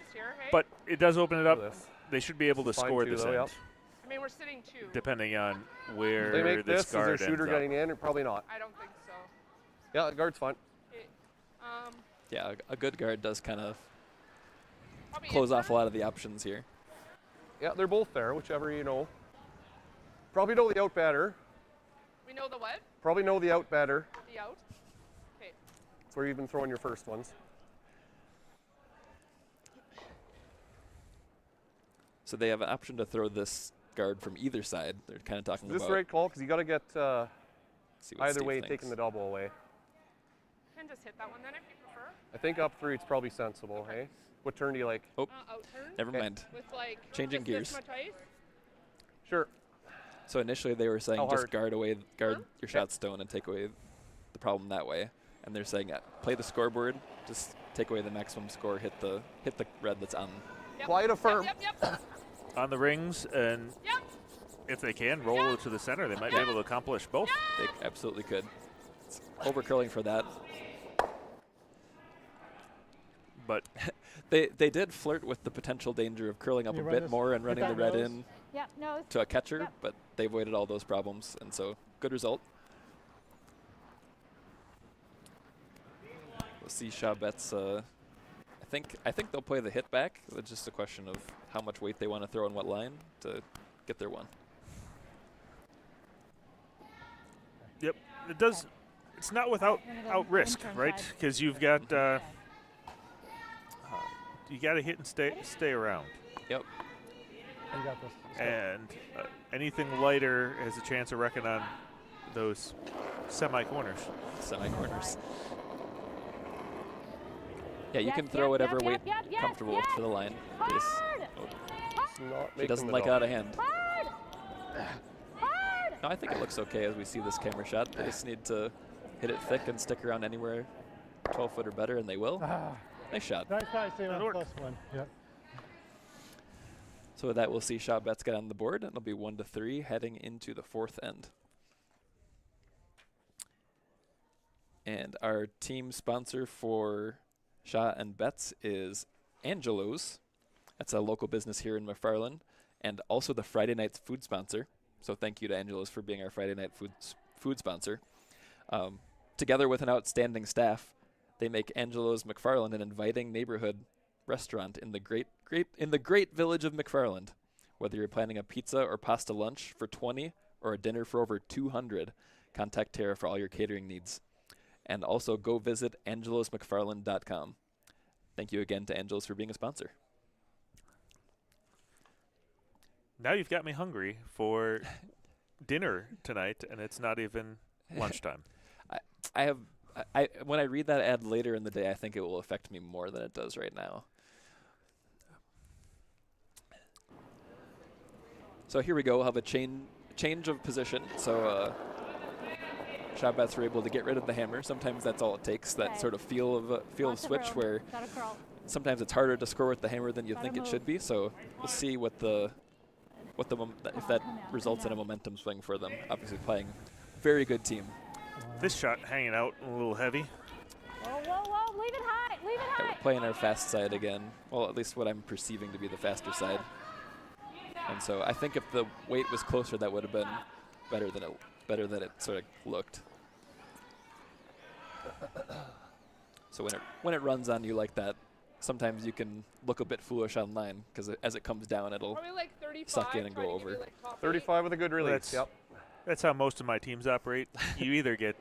It's here, hey? but it does open it up. This. They should be able to This is fine score too, this though, end, yep. I mean, we're sitting 2. depending on If where they make this this, is their guard shooter ends getting up. in or probably not? I don't think so. Yeah, the guard's fine. Okay. yeah, a good guard does kind of Probably close off a intern. lot of the options here. Yeah, they're both there, whichever you know. Probably know the out better. We know the what? Probably know the out better. The out. Okay. That's where you've been throwing your first ones. So they have an option to throw this guard from either side. They're kind of talking Is this about the right call? Because you got to get see what either Steve way thinks. taking the double away. Can just hit that one then if you prefer. I think up 3 it's probably sensible, hey? What turn do you like? Oh, Out turn. never Okay. mind. With like Changing just this gears. much ice. Sure. So initially they were saying How just hard? guard your Okay. shot stone and take away the problem that way. And they're saying play the scoreboard, just take away the maximum score, hit the red that's on. Yep. Quiet a firm. Yep. On the rings, and Yep. if they can roll it to the center, they might be able to accomplish both. They absolutely could. It's over curling for that. But They did flirt with the potential danger of curling up Can a you run bit this- more and hit running the that red nose? in Yeah, no. to a catcher, Yep. but they avoided all those problems, and so good result. We'll see Shaw bets. I think they'll play the hit back. It's just a question of how much weight they want to throw on what line to get their one. yep, it does. It's not without I'm gonna go out risk, intern right? side. Because you've got you got to hit and stay around, Yep. You got this. Let's go. and anything lighter has a chance of wrecking on those semi corners. Semi-corners. Yeah, you Yep, can throw yep, whatever yep, weight yep, yep, comfortable yep. to the line. Hard. It's not She making doesn't it like it out of hand. Hard. Hard. No, I think it looks okay as we see this camera shot. They just need to hit it thick and stick around anywhere 12 foot or better, and they will. Nice shot. Nice try, Sam. That'll work. Plus one. Yep. So with that, we'll see shot bets get on the board, and it'll be 1-3 heading into the fourth end. And our team sponsor for shot and bets is Angelo's. That's a local business here in McFarland, and also the Friday night's food sponsor. So thank you to Angelo's for being our Friday night food sponsor. Together with an outstanding staff, they make Angelo's McFarland an inviting neighborhood restaurant in the great village of McFarland. Whether you're planning a pizza or pasta lunch for 20 or a dinner for over 200, contact Tara for all your catering needs. And also go visit angelosmcfarland.com. Thank you again to Angelos for being a sponsor. Now you've got me hungry for dinner tonight, and it's not even lunchtime. When I read that ad later in the day, I think it will affect me more than it does right now. So here we go. We'll have a change of position. So shot bets were able to get rid of the hammer. Sometimes that's all it takes. That sort of feel of switch where sometimes it's harder to score with the hammer than you think it should be. So we'll see if that results in a momentum swing for them. Obviously playing very good team. This shot hanging out a little heavy. Whoa, whoa, whoa. Leave it high. Leave it Yeah, high. we're playing our fast side again. Well, at least what I'm perceiving to be the faster side. And so I think if the weight was closer, that would have been better than it sort of looked. So when it runs on you like that, sometimes you can look a bit foolish online because as it comes down, it'll Probably like 35. suck in and go trying to give you, over. like, top 35 with a good release. Yep. That's how most of my teams operate. You either get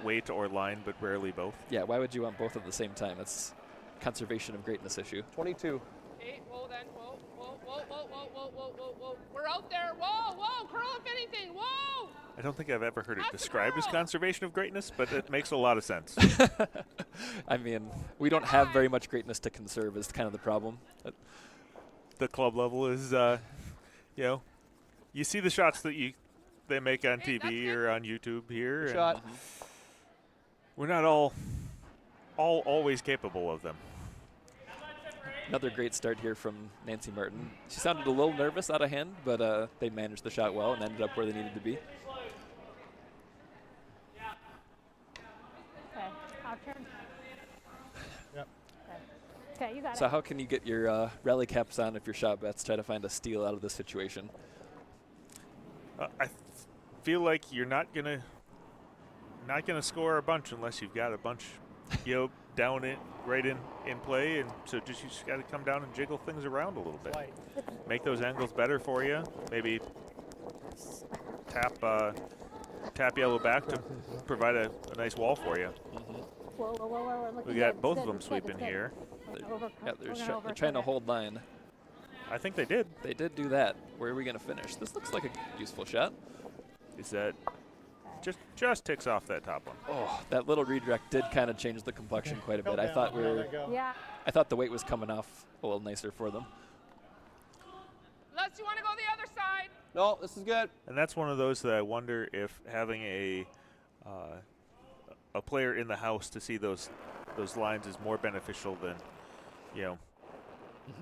weight or line, but rarely both. Yeah, why would you want both at the same time? It's conservation of greatness issue. 22. Okay, whoa then. Whoa, whoa, whoa, whoa, whoa, whoa, whoa, whoa, whoa. We're out there. Whoa, whoa, curl if anything. Whoa! I don't think I've ever heard it That's a described as curl. conservation of greatness, but it makes a lot of sense. I mean, we don't have very much greatness to conserve is kind of the problem. The club level is, you see the shots that they make on Hey, that's TV good. or on YouTube here. Good and shot. We're not all always capable of them. Another great start here from Nancy Martin. She sounded a little nervous out of hand, but they managed the shot well and ended up where they needed to be. Okay, our turn. Yep. Okay, you got So it. how can you get your rally caps on if your shot bets try to find a steal out of this situation? I feel like you're not gonna score a bunch unless you've got a bunch, down in right in play, and so you just got to come down and jiggle things around a little bit, Light. make those angles better for you. Maybe tap yellow back to provide a nice wall for you. Whoa, whoa, whoa, whoa. We're looking We got good. both It's of good, them it's good, sweeping it's good. here. Yeah, they're trying to hold line. I think they did. They did do that. Where are we going to finish? This looks like a useful shot. Is that just ticks off that top one? Oh, that little redirect did kind of change the complexion quite a bit. I thought Yeah. I thought the weight was coming off a little nicer for them. Les, you want to go the other side? No, this is good. And that's one of those that I wonder if having a player in the house to see those lines is more beneficial than,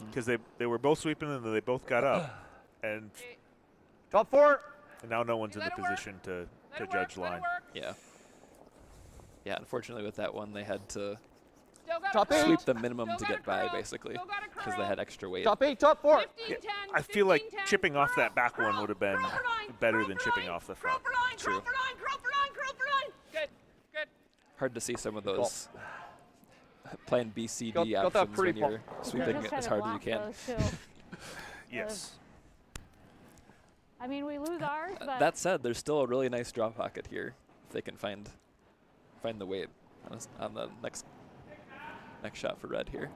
because they were both sweeping and they both got up, and Top 4. now no one's in Let the it work. position to Let it judge work, let line. it work. Yeah. Yeah, unfortunately with that one, they had to Still got Top a curl. eight. sweep the minimum Still to got a get by, curl. basically, Still got a because they curl. had extra weight. Top 8, top 4. 15, 10, I feel like 15, 10. chipping off that back Curl, one would have been curl for line, better curl than for chipping line, off the curl front. for line, True. curl for line, curl for line, curl for line. Good, good. Hard to see some of those playing BCD Got that options pretty when you're far. sweeping Just it as try to hard as you block can. those, too. Yes. I mean, we lose ours, but That said, there's still a really nice draw pocket here if they can find the weight on the next shot for red here.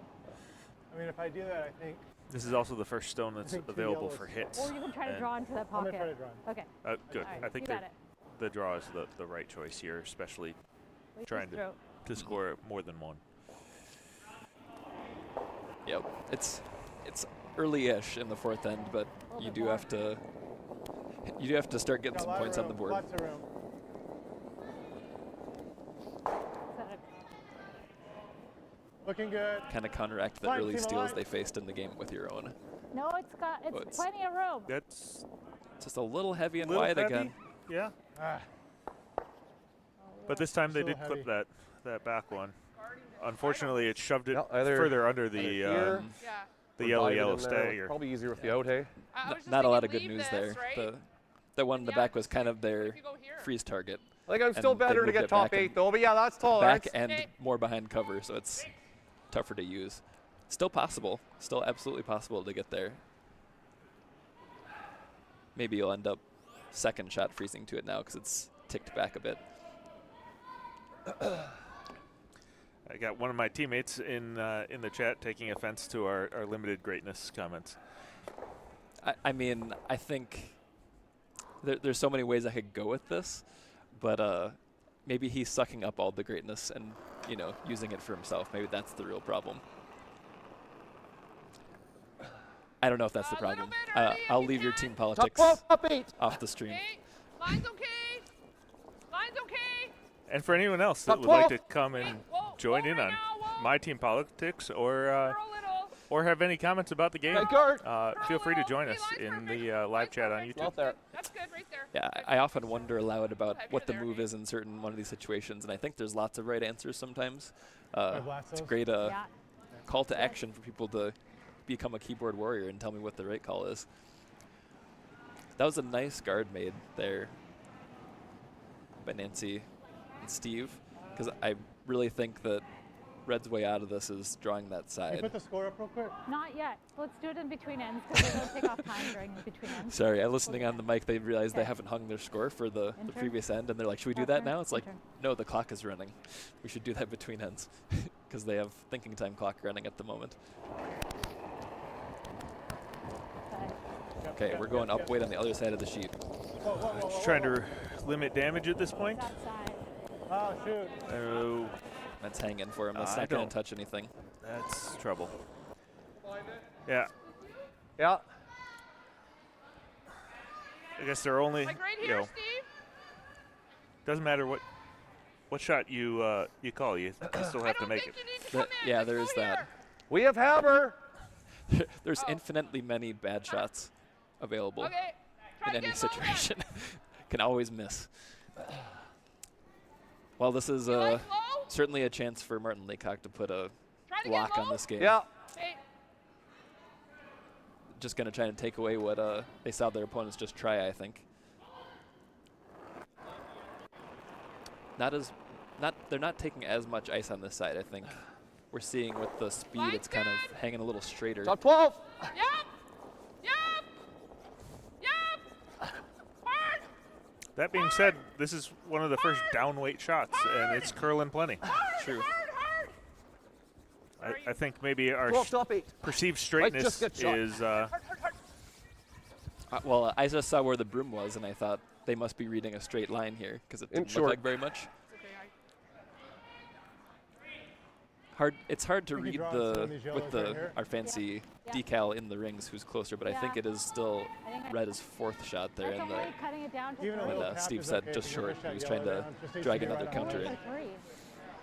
I mean, if I do that, I think This is also the first stone that's think two available yellows. for hits. or you can try to and, draw into that I'm going pocket. to try to draw him. Okay. Good. All right, I think you got it. the draw is the right choice here, especially Wait trying this throat. to score more than one. Yep. It's early-ish in the fourth end, but you do have to start getting Got a some lot of points on the room, board. Lots of room. Looking good. Kind of counteract the Fine, early team steals alive. they faced in the game with your own. No, it's Well, it's- plenty of room. That's Just a little heavy and little wide heavy. again. Yeah. Ah, But this time they Still did clip heavy. that back one. Unfortunately, it shoved it Yeah, either- further under either the here Yeah. the or yellow dive it yellow in there. stagger. Probably easier with the out, hey? I was just Not a lot of thinking good leave news this, there. right? The one in the Yeah, back was kind of What their if you go here? freeze target. I think I'm still And they better to moved get it top back 8 and- though, but yeah, that's Back tolerance. and Okay. more behind cover, so it's tougher to use. Still possible. Still absolutely possible to get there. Maybe you'll end up second shot freezing to it now because it's ticked back a bit. I got one of my teammates in the chat taking offense to our limited greatness comments. I mean, I think there's so many ways I could go with this, but maybe he's sucking up all the greatness and, you know, using it for himself. Maybe that's the real problem. I don't know if that's the A little problem. bit early if I'll you leave your can. team Top politics 12, top 8. off the stream. Okay. Line's okay. Line's okay. And for anyone else that Top would like 12. to come and Whoa, join whoa in right on now, whoa. my team politics or Curl little. have any comments about the game, Right guard. feel free to Curl join little. us Okay, in line's the perfect. live Line's chat on perfect. YouTube. Out there. That's good right there. Yeah, Good. I often wonder aloud about Type what it the there. move is in certain one of these situations, and I think there's lots of right answers sometimes. blast It's a those? great Yeah. call to action for people to become a keyboard warrior and tell me what the right call is. That was a nice guard made there by Nancy and Steve, because I really think that Red's way out of this is drawing that Can you side. put the score up real quick? Not yet. Let's do it in between ends because they don't take off time during the between ends. Sorry, I'm listening on the mic. They realized they Okay. haven't hung their score for the Intern? previous end, and they're like, should we do Your that turn, now? It's like, intern. no, the clock is running. We should do that between ends because they have thinking time clock running at the moment. Okay, we're going up weight on the other side of the sheet. Whoa, whoa, whoa, Just whoa, trying whoa. to limit damage at this point. That side. Oh, shoot. Oh, That's hanging for him. That's I not going don't- to touch anything. that's trouble. Yeah, Yeah. I guess they're only, Like right you here, know, Steve. doesn't matter what shot you call, you still I have to don't make think it. you need to That- come in. yeah, Let's there go is that. here. We have hammer. There's Oh. infinitely many bad shots available Okay. Try in to any get low then. situation. Can always miss. Well, this is You like low? certainly a chance for Martin Laycock to put a Try to lock get low. on this game. Yeah. Hey, Just going to try and take away what they saw their opponents just try, I think. They're not taking as much ice on this side, I think. We're seeing with the speed, Line's it's kind of good. hanging a little straighter. Top 12. Yep. Yep. Yep. Hard. That being said, this is one of the first down weight shots, and it's curling plenty. Hard. True. Hard. Hard. I think maybe our 12, top 8. perceived just straightness get shot. is Hard. Hard. Well, I just saw where the broom was, and I thought they must be reading a straight line here because it In didn't short. look like very much. It's okay. It's hard to We can read draw on some of these with yellows right here. our fancy Yeah. decal in the rings who's closer, but I think Yeah. it is still I think Red is fourth shot there, That's and okay, cutting it down to Even a three. little when tap Steve is said okay. just If you short, push he that was yellow trying to down, just needs drag to be another right on counter the in. For three.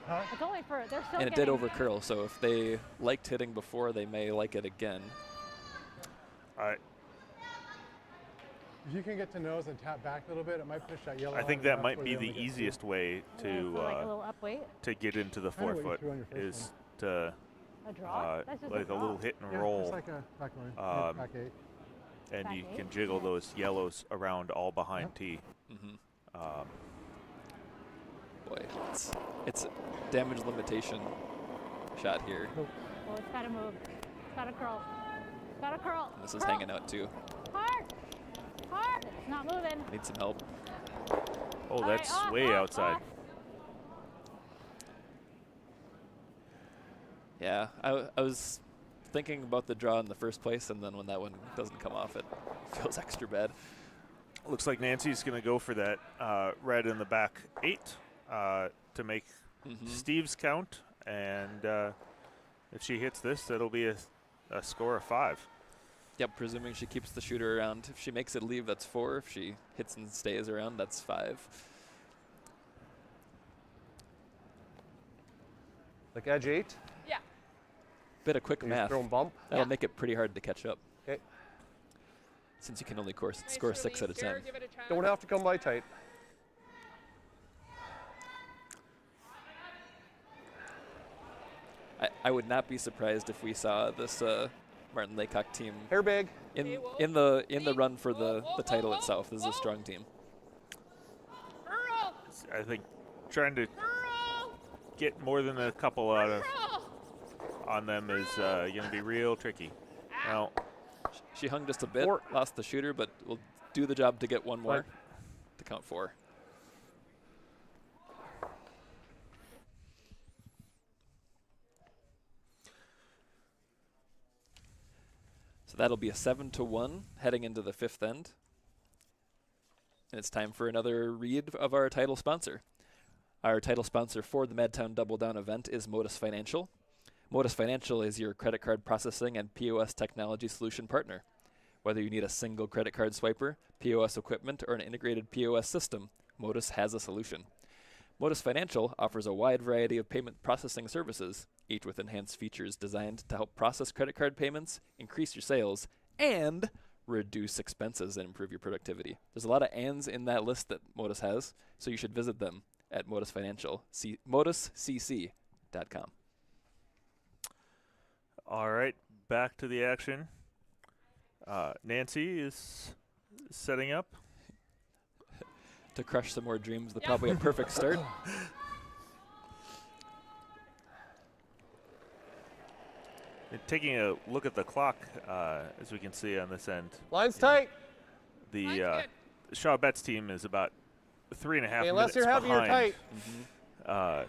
Huh? It's only for they're still And it did getting- over curl, so if they liked hitting before, they may like it again. If you can get to nose and tap back a little bit, it might push that yellow. I think on that enough might where be they the only get easiest way Yeah, to so like a little up weight, get into the Kinda what you 4-foot threw on your first is to a draw. That's just like a draw. little hit and Yeah, roll, just like a back line. Um, back 8. and back you eight, can jiggle yeah. those yellows around all behind Yep. T. Boy, it's a damage limitation shot here. Well, it's got to move. It's got to curl. It's got to curl. And this is Curl. hanging out too. Hard. Hard. It's not moving. Need some help. Oh, All right, that's off, way off, outside. off. Yeah, I was thinking about the draw in the first place, and then when that one doesn't come off, it feels extra bad. Looks like Nancy's going to go for that red in the back 8 to make Mhm. Steve's count, and if she hits this, that'll be a a score of 5. Yep, presuming she keeps the shooter around. If she makes it leave, that's 4. If she hits and stays around, that's 5. Like edge 8. Yeah. Bit of quick Use math. throw and bump. That'll Yeah. make it pretty hard to catch up, Okay. since you can only score Nice 6 at a release here, time. give it a chance. Don't have to come by tight. I would not be surprised if we saw this Martin Laycock team Hair bag. in the run for the title itself. This is a strong team. Hurl! I think trying to Hurl! get more than a couple out of Hurl! on them is going to be real tricky. Now, She hung just a bit, 4. lost the shooter, but will do the job to get one more Right. to count 4. So that'll be a 7-1 heading into the 5th end. And it's time for another read of our title sponsor. Our title sponsor for the Madtown DoubleDown event is Modus Financial. Modus Financial is your credit card processing and POS technology solution partner. Whether you need a single credit card swiper, POS equipment, or an integrated POS system, Modus has a solution. Modus Financial offers a wide variety of payment processing services, each with enhanced features designed to help process credit card payments, increase your sales, and reduce expenses and improve your productivity. There's a lot of ands in that list that Modus has, so you should visit them at Modus Financial, moduscc.com. all right, back to the action. Nancy is setting up. To crush some more dreams, probably a perfect start. And taking a look at the clock, as we can see on this end, Line's tight. the Line's good. Shaw Betts team is about 3.5 Okay, minutes unless you're heavy or behind tight.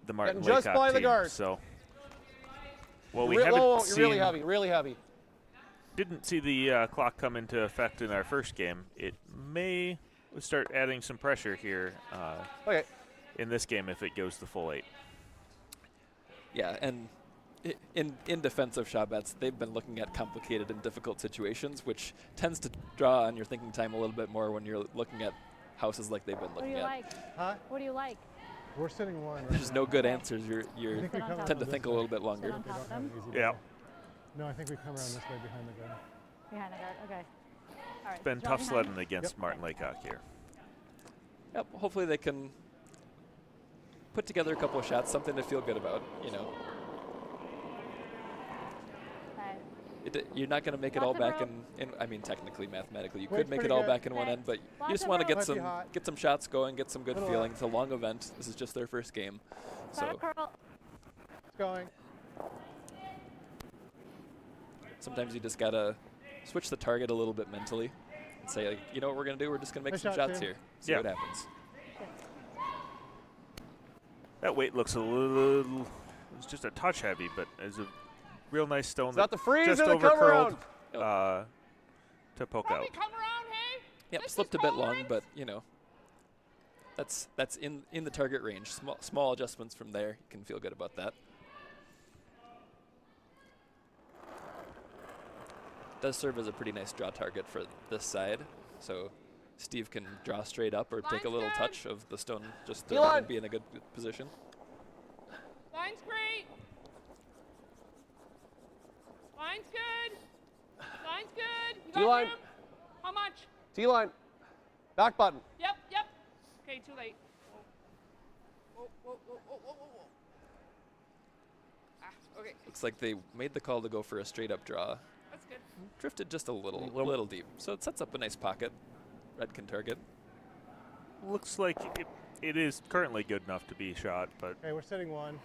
the Martin Getting just Laycock by the team. guard. So, well, we You're haven't you're seen, really heavy, really heavy. didn't see the clock come into effect in our first game. It may start adding some pressure here Okay. in this game if it goes the full 8. Yeah, and in defense of Shaw Betts, they've been looking at complicated and difficult situations, which tends to draw on your thinking time a little bit more when you're looking at houses like they've been What do looking you at. like? Huh? What do you like? We're sitting 1. Right There's now. no good answers. You I think we Sit on come top. around tend to this think a way. little bit longer. Sit on They top don't of have them? an easy Yeah. day. No, I think we come around this way behind the gun. Behind the guard. Okay. All right. Been draw tough behind. sledding against Yep. Martin Laycock here. Yep, hopefully they can put together a couple of shots, something to feel good about. You know, Okay. you're not going to make it Lots all of back rope. I mean, technically, mathematically, you Wait, could make pretty it all good. back in one Okay. end, but you Lots just of want to rope. get Might be some hot. get some shots going, get some good Little feeling. hot. It's a long event. This is just their first game, Start so a curl. It's going. sometimes you just gotta switch the target a little bit mentally and say, like, you know what we're gonna do? We're just gonna make Nice some shot, shots Tim. here, see Yeah. what happens. That weight looks a little, it's just a touch heavy, but it's a real nice stone Is that the freeze just or the over come curled around? to poke Probably out. come around, hey? Yep, This slipped is a bit long, tolerance. but you know, that's in the target range. Small adjustments from there, you can feel good about that. Does serve as a pretty nice draw target for this side, so Steve can draw straight up or take a Line's little good. touch of the stone just Elon. to be in a good position. Line's great. Line's good. Line's good. You got D-line. room? How much? T-line. Back button. Yep, yep. Okay, too late. Whoa, whoa, whoa, whoa, whoa, whoa, whoa. Ah, okay, Looks like they made the call to go for a straight up draw. that's good. Drifted just a little Little- little deep, so it sets up a nice pocket. Red can target. Looks like it is currently good enough to be shot, but Okay, we're sitting 1.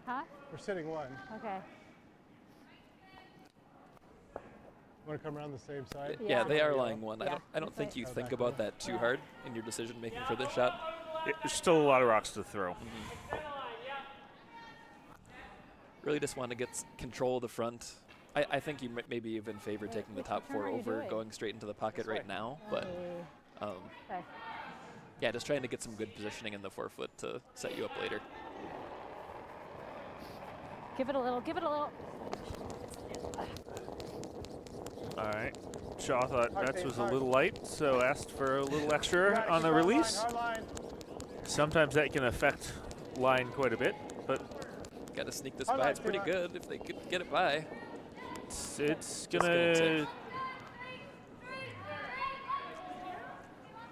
Huh? We're sitting 1. Okay. Want to come around the same side? Yeah, Yeah. they are lying one. Yeah, I don't that's think right. you Oh, think back about there. that too hard in your decision making for this shot. there's still a lot of rocks to throw. Really just want to get control of the front. I think you maybe even favor taking the which top turn 4 are you over, doing? going straight into the pocket This right way. now. But Okay. yeah, just trying to get some good positioning in the 4-foot to set you up later. Give it a little. Give it a little. All right. Shaw thought Betts was a little light, so asked for a little extra on the release. Sometimes that can affect line quite a bit, but Got to sneak this by. It's pretty good if they could get it by. it's gonna gonna.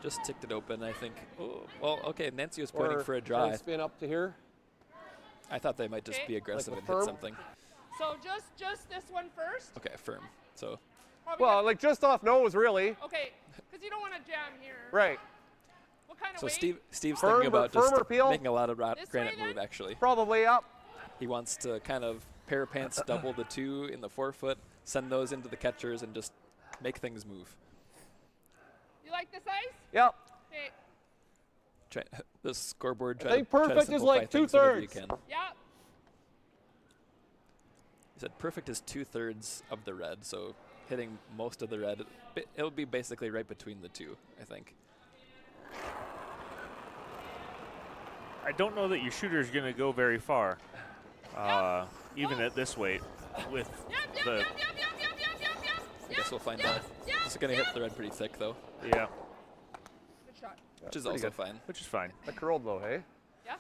Just ticked it open, I think. Oh, well, okay. Nancy was pointing for a draw. Spin up to here. I thought they might just be aggressive Like and firm? hit something. So just this one first. Okay, firm. So Probably Well, get- like just off nose, really. okay, because you don't want to jam here. Right. What kind of so weight? Steve's Firm thinking or- about just firm or peel? making a lot of This way granite then? move, actually. Probably up. He wants to kind of pair pants double the 2 in the forefoot, send those into the catchers, and just make things move. You like the size? Yep. Okay. Try, the scoreboard, I try think to, try to perfect is simplify like things whenever you 2/3. can. Yeah. He said perfect is 2/3 of the red, so hitting most of the red, it'll be basically right between the 2, I think. I don't know that your shooter's gonna go very far, even at this weight, with Yep. the I guess we'll find out. This is going to hit the red pretty thick, though, yeah, Good shot. which is pretty also good. fine. which is fine. That curled though, hey? Yeah.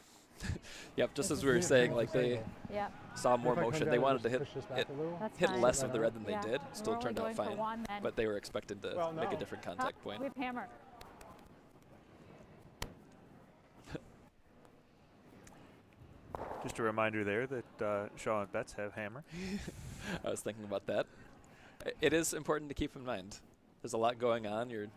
Yep, just as we were saying, like they Yeah, saw more If I come motion. down They and wanted to just hit push this back it, a little. that's hit fine. less of the red than Yeah, they did. we're Still only turned out going for fine, one then. but they were expected to Well, make a no. different Up, contact point. Whip hammer. Just a reminder there that Shaw and Betts have hammer. I was thinking about that. It is important to keep in mind. There's a lot going on. You're,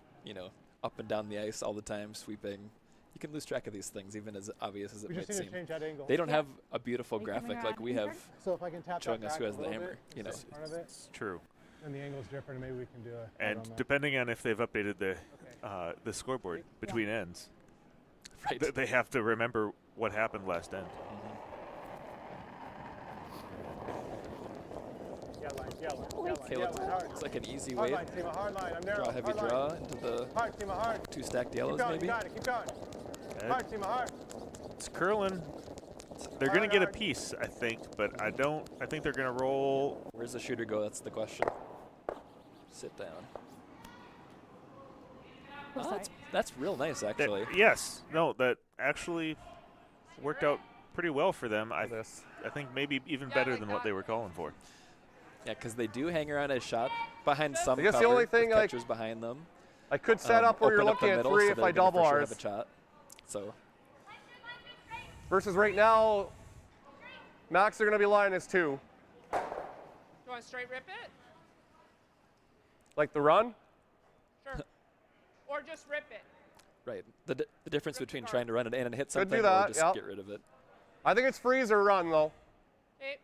up and down the ice all the time, sweeping. You can lose track of these things, even as obvious as it We might just need seem. to change that angle. They don't Yeah. have a beautiful Are you coming graphic like around we here? have So if I can tap showing that us back who a has the little hammer. bit, is that part of it? It's true. And the angle's different, and maybe we can do a head And on that. depending on if they've updated the scoreboard between ends, right. they have to remember what happened last end. Yellow, Okay, hard. looks like an easy Hard way. line, team, a hard line. I'm narrow. Draw a heavy hard line. draw into the Hard, team, a hard. 2 stacked Keep yellows, going, maybe. you got it, keep going. Hard, team, a hard. It's curling. They're going to get a piece, I think, but I think they're going to roll. Where's the shooter go? That's the question. Sit down. Oh, sorry. That's real nice, actually. Yes. No, that actually worked out pretty well for them. I This. think maybe even Yeah, better like than what that. they were calling for. Yeah, because they do hang around a shot behind some I guess the cover only with thing, like, catchers behind them. I could set up where you're Open up the looking at middle 3 so if they're I gonna double for sure ours. have a shot. So Versus right now, Max are going to be lying as 2. Do you want to straight rip it? Like the run? Sure. Or just rip it. right, the difference Rip the between card. trying to run it in and hit Could do something or that, just yep. get rid of it. I think it's freeze or run, though. Okay.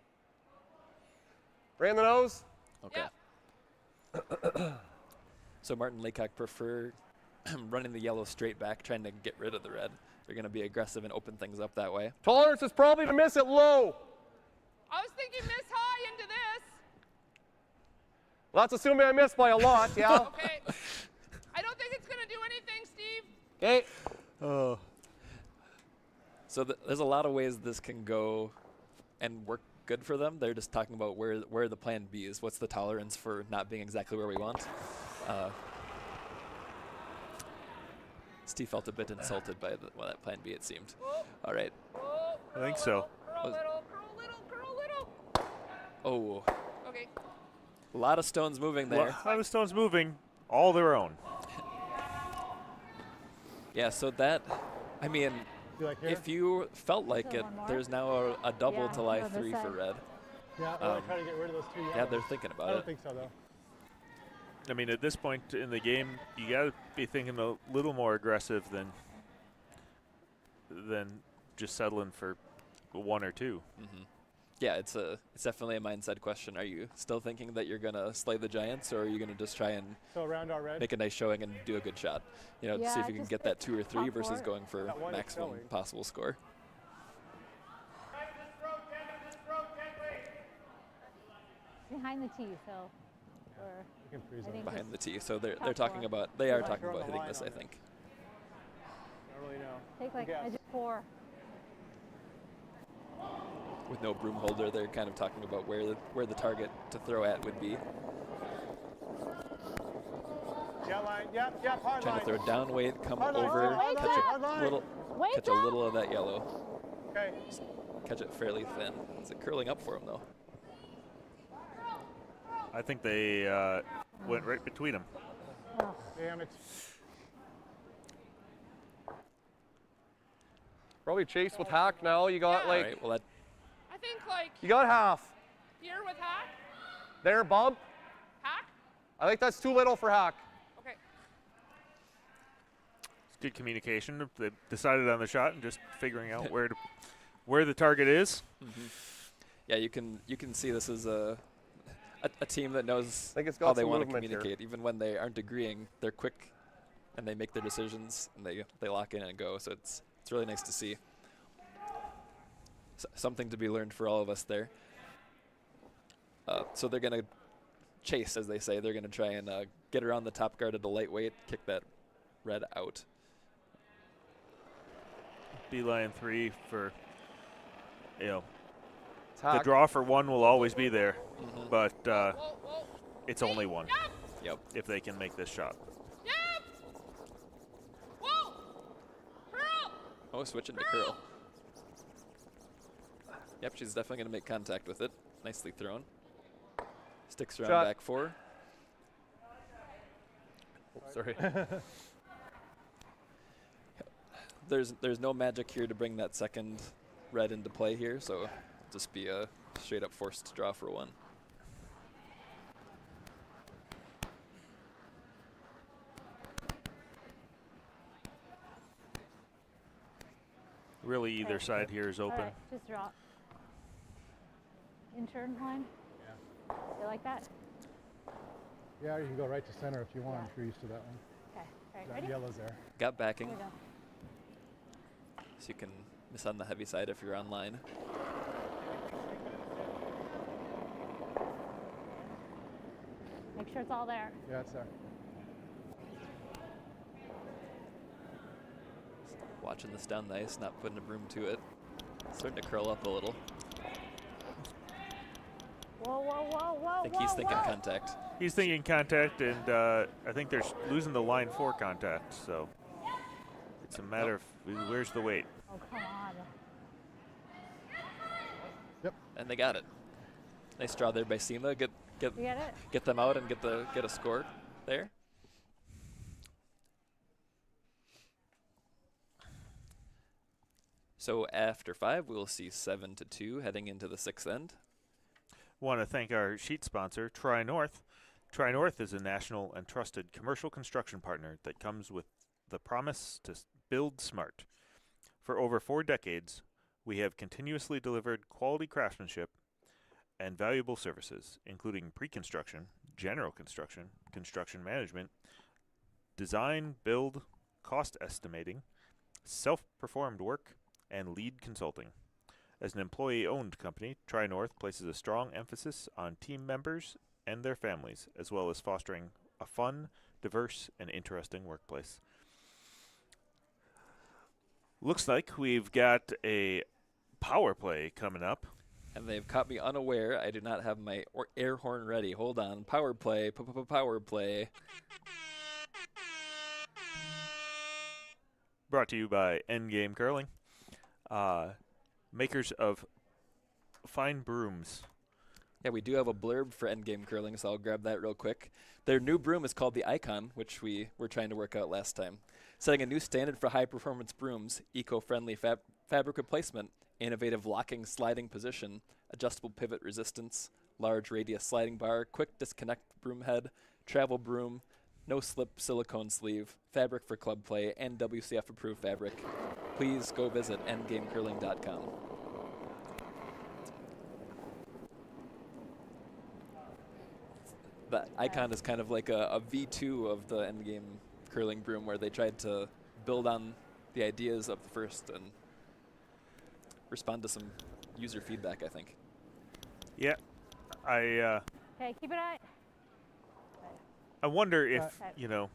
Right in the nose? Okay. Yeah. So Martin Laycock prefer running the yellow straight back, trying to get rid of the red. They're going to be aggressive and open things up that way. Tolerance is probably to miss it low. I was thinking miss high into this. Well, that's assuming I missed by a lot, yeah? Okay. I don't think it's going to do anything, Steve. Okay. Oh. So there's a lot of ways this can go and work good for them. They're just talking about where the plan B is. What's the tolerance for not being exactly where we want? Steve felt a bit insulted by that plan B, it seemed. All right. Oh, I think so. Curl little, curl little, curl little. Oh, Okay. a lot of stones moving there. A lot of stones moving, all their own. Yeah, so that, I mean, You like here? if you felt like So it, one more? there's now a double Yeah, to lie on the 3 for side. red. Yeah, I try to get rid of those 2 yellows. Yeah, they're thinking I about don't it. think so, though. I mean, at this point in the game, you got to be thinking a little more aggressive than just settling for 1 or 2. Mm-hmm. Yeah, it's definitely a mindset question. Are you still thinking that you're gonna slay the Giants, or are you gonna just try and So around our red. make a nice showing and do a good shot? You know, to see Yeah, if you can just get that 2 or 3 top versus four. going for That one is maximum showing. possible score. Behind the tee, so. Or We can freeze I them. think Behind the tee, so they're top talking four. about they are Like talking you're on about the hitting line this. on I it. think. I don't really know. take like Guess. a 4. with no broom holder, they're kind of talking about where the target to throw at would be. Yeah, line. Yep, hard Trying line. to throw down weight, come Hard line, over, Wake catch up. Hard line. catch a little of that yellow. Okay. Catch it fairly thin. Is it curling up for him though? I think they went right between them. Damn it. Probably chase with hack now. You got All like, right. Well, that I think like you got half. here with hack. There, bump. Hack. I think that's too little for hack. Okay. It's good communication. They decided on the shot and just figuring out where the target is. yeah, you can see this is a team that knows I think it's got how they some want to movement here. communicate. Even when they aren't agreeing, they're quick and they make their decisions and they lock in and go. So it's really nice to see. Something to be learned for all of us there. So they're going to chase, as they say. They're going to try and get around the top guard at the lightweight, kick that red out. Beeline 3 for, the Hack. draw for 1 will always be there, but Whoa, whoa. it's only 1 Yep. Yep. if they can make this shot. Yep. Whoa. Curl. Oh, switching to curl. Yep, she's definitely going to make contact with it. Nicely thrown. Sticks around Shot. back 4. Sorry. There's no magic here to bring that second red into play here, so it'll just be a straight up forced draw for 1. Really, either side here is All open. right, just drop. Intern line. Yeah. You like that? Yeah, you can go right to center if you want. If you're used to that one. Okay. All right, That ready? yellow's there. Got backing, Here we go. so you can miss on the heavy side if you're online. Make sure it's all there. Yeah, it's there. Watching this down nice, not putting a broom to it. Starting to curl up a little. Whoa, whoa, whoa, whoa, I think he's whoa, thinking whoa. contact. He's thinking contact, and I think they're losing the line 4 contact, so it's a matter of where's the weight. Oh, come on. And they got it. Nice draw there by Seema. You get it? Get them out and get a score there. So after 5, we'll see 7-2 heading into the 6th end. Want to thank our sheet sponsor, Tri-North. Tri-North is a national and trusted commercial construction partner that comes with the promise to build smart. For over 4 decades, we have continuously delivered quality craftsmanship and valuable services, including pre-construction, general construction, construction management, design, build, cost estimating, self-performed work, and lead consulting. As an employee-owned company, Tri-North places a strong emphasis on team members and their families, as well as fostering a fun, diverse, and interesting workplace. Looks like we've got a power play coming up. And they've caught me unaware. I do not have my air horn ready. Hold on. Power play. Power play. Brought to you by Endgame Curling, makers of fine brooms. Yeah, we do have a blurb for Endgame Curling, so I'll grab that real quick. Their new broom is called the Icon, which we were trying to work out last time. Setting a new standard for high-performance brooms, eco-friendly fabric replacement, innovative locking sliding position, adjustable pivot resistance, large radius sliding bar, quick disconnect broom head, travel broom, no-slip silicone sleeve, fabric for club play, and WCF-approved fabric. Please go visit endgamecurling.com. The Icon is kind of like a V2 of the Endgame curling broom, where they tried to build on the ideas of the first and respond to some user feedback, I think. Yeah, I Okay, keep an eye. I wonder if Okay.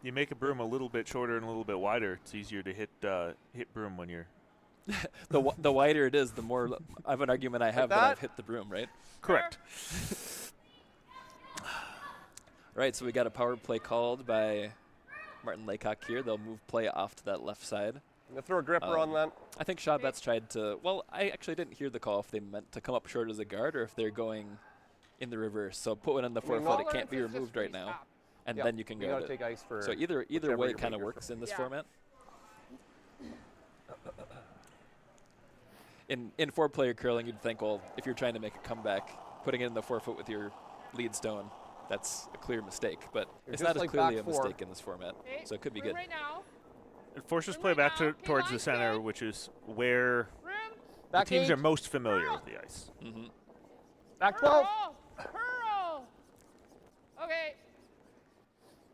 you make a broom a little bit shorter and a little bit wider. It's easier to hit broom when you're The wider it is, the more of an argument I have that that? I've hit the broom, right? Correct. Right, so we got a power play called by Martin Laycock here. They'll move play off to that left side. I'm gonna throw a gripper on that. I think Shaw Betts tried to, well, I actually didn't hear the call if they meant to come up short as a guard or if they're going in the reverse. So put one in the forefoot, it can't be Tolerance is just removed right pretty now. stop. And Yep, then you can you guard gotta it. take ice for. So either whichever way your it kind of fingers works are. in this Yeah. format. In four-player curling, you'd think, well, if you're trying to make a comeback, putting it in the forefoot with your lead stone, that's a clear mistake. But You're it's just not as like clearly a back four. mistake in this format, Okay, so it could be room good. right now. It forces Room play right back now. to, Okay, towards the line's center, good. which is where Room. the Back teams 8. are most familiar with the ice. Mm-hmm. Back 12. Hurl. Okay.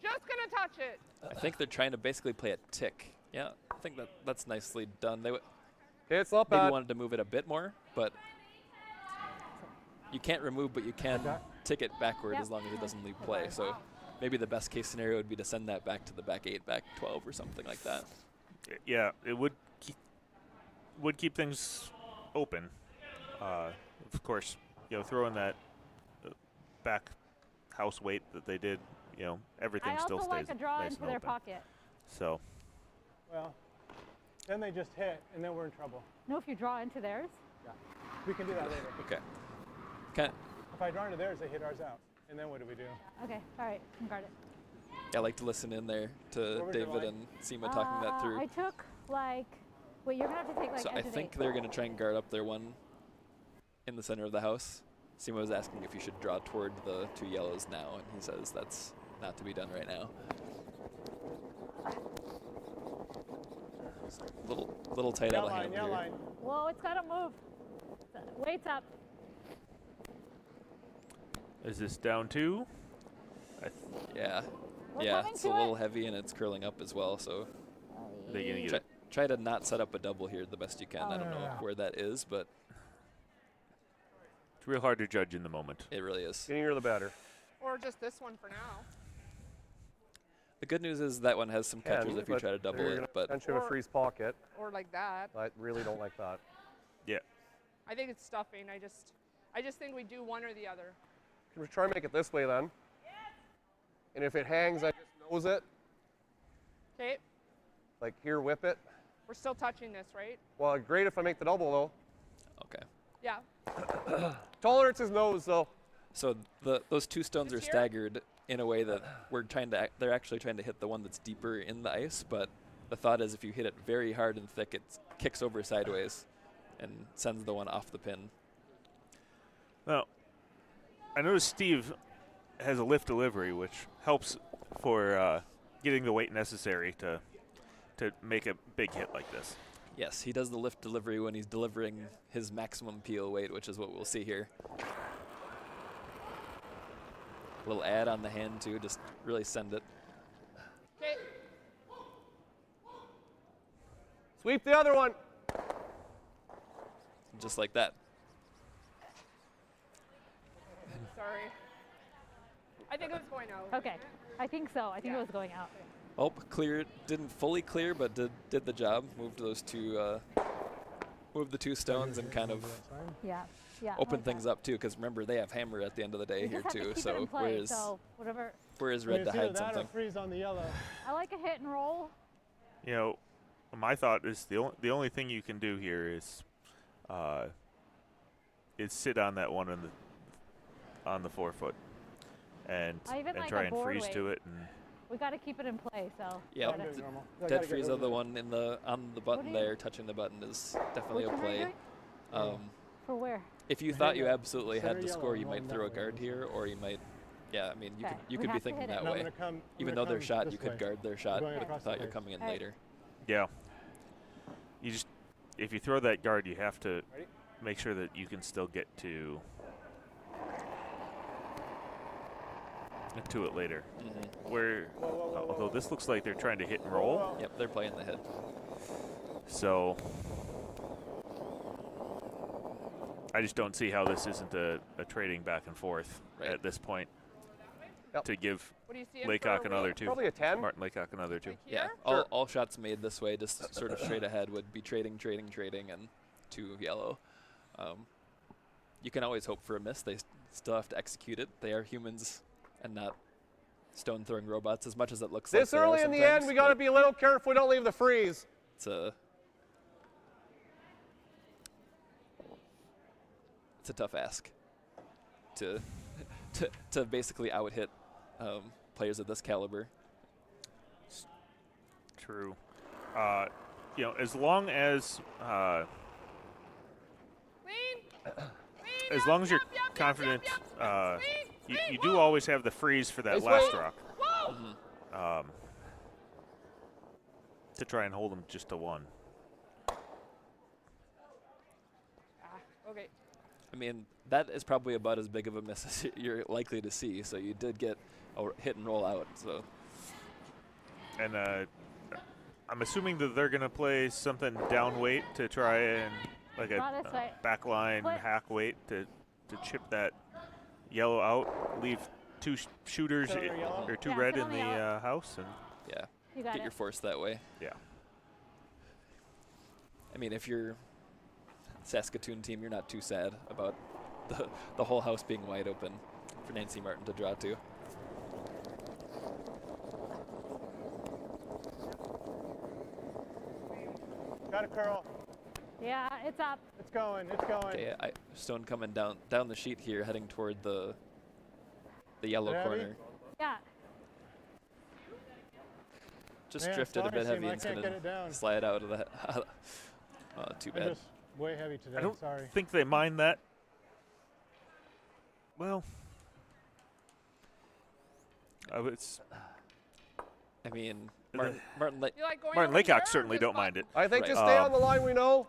Just gonna touch it. I think they're trying to basically play a tick. Yeah, I think that's nicely done. They Okay, it's not maybe bad. wanted to move it a bit more, but you can't remove, but you can tick it backward Yep. as long as it doesn't leave play. So maybe the best case scenario would be to send that back to the back 8, back 12 or something like that. Yeah, it would keep things open. Of course, throw in that back house weight that they did. Everything I still also stays like a draw nice into and their open. pocket. So Well, then they just hit, and then we're in trouble. No, if you draw into theirs. We can do that later. Okay. Can If I draw into theirs, they hit ours out. And then what do we do? Okay, all right, you can guard it. I like to listen in there to What was your David line? and Seema talking that through. I took like, wait, you're gonna have to take like So I edge of think 8. they're going to try and guard up their one in the center of the house. Seema was asking if you should draw toward the 2 yellows now, and he says that's not to be done right now. Little tight out of hand Yeah, here. line. Whoa, it's gotta move. Weight's up. is this down 2? Yeah. We're Yeah, coming it's to a little it. heavy and it's curling up as well, so Are they gonna get try, it? try to not set up a double here the best you can. I don't know yeah. where that is, but It's real hard to judge in the moment. it really is. The nearer the better. Or just this one for now. The good news is that one has some catchers if you but try to double you're it, gonna but potentially have a Or- freeze pocket. Or like that. I really don't like that. Yeah. I think it's stuffing. I just think we do one or the other. Can we try and make it this way then? And if it hangs, I just nose it. Okay. Like here, whip it. We're still touching this, right? Well, great if I make the double though. okay. Yeah. Tolerance is nose though. So those 2 stones are This here? staggered in a way that they're actually trying to hit the one that's deeper in the ice, but the thought is if you hit it very hard and thick, it kicks over sideways and sends the one off the pin. Now, I noticed Steve has a lift delivery, which helps for getting the weight necessary to make a big hit like this. Yes, he does the lift delivery when he's delivering his maximum peel weight, which is what we'll see here. A little add on the hand too, just really send it. Okay. Sweep the other one. Just like that. Sorry. I think it was going out. Okay, I think so. I think Yeah. it was going out. Oh, clear, didn't fully clear, but did the job. Moved those 2, moved the 2 stones and kind of Yeah, yeah. open things up too, because remember they have hammer at the end of the day We here just have to too. keep it So in play, whereas so whatever. red to hide that something. or freeze on the yellow. I like a hit and roll. My thought is the only thing you can do here is sit on that one on the forefoot and I even like try a and board freeze to weight. it. And We got to keep it in play, so. Yep. gotta- Okay, normal. Dead freeze of the one on the button do you- there, touching the button is definitely Which a one are you play. doing? For where? If you The thought hand you yellow. absolutely had Center the yellow score, and you going might that throw a way, guard this here, way. or you might. Yeah, I mean, you Okay, could you we could be have to thinking hit it. that And I'm way. gonna come. Even I'm though gonna they're come shot, this you could way. guard their shot going if you across thought the you're face. coming in Alright. later. yeah, if you throw that guard, you have to Ready? make sure that you can still get to it later. Where although this looks like they're trying to hit and roll, Yep, they're playing the head. so I just don't see how this isn't a trading back and forth Right. at this point. Yep. to give What do you see? Laycock another 2. Probably a 10. Martin Laycock another 2. Like Yeah, here? all shots made this way, just sort of straight ahead, would be trading, and 2 yellow. You can always hope for a miss. They still have to execute it. They are humans and not stone-throwing robots, as much as it looks like This they are early in the sometimes, end, we got to but be a little careful we don't leave the freeze. It's a tough ask to to basically out-hit players of this caliber. True. You know, as long as Clean. as Clean. long as you're Yep, yep, yep, confident, yep, yep. Clean. you Clean. do always have the freeze for that Nice last way. rock Whoa. to try and hold them just to 1. Okay. I mean, that is probably about as big of a miss as you're likely to see, so you did get a hit and roll out. So And I'm assuming that they're going to play something down weight to try and like Not a this way. backline What? hack weight to chip that yellow out, leave 2 shooters Sit on your yellow? or 2 Yeah, red sit in on the the yellow. house, and yeah, You got get it. your force that way. yeah. I mean, if you're Saskatoon team, you're not too sad about the whole house being wide open for Nancy Martin to draw to. Got it, curl. Yeah, it's up. It's going. It's going. Okay, Stone coming down the sheet here, heading toward the yellow Heavy? corner. Yeah. Just Man, drifted a sorry, bit heavy Seema, I and can't get it gonna down. slide out of the. Too I'm bad. just way heavy today. I don't Sorry. think they mind that. Well, it's I mean, The- Martin You like going Martin over here Laycock or certainly this don't button? mind it. I think Right. just stay on the line we know.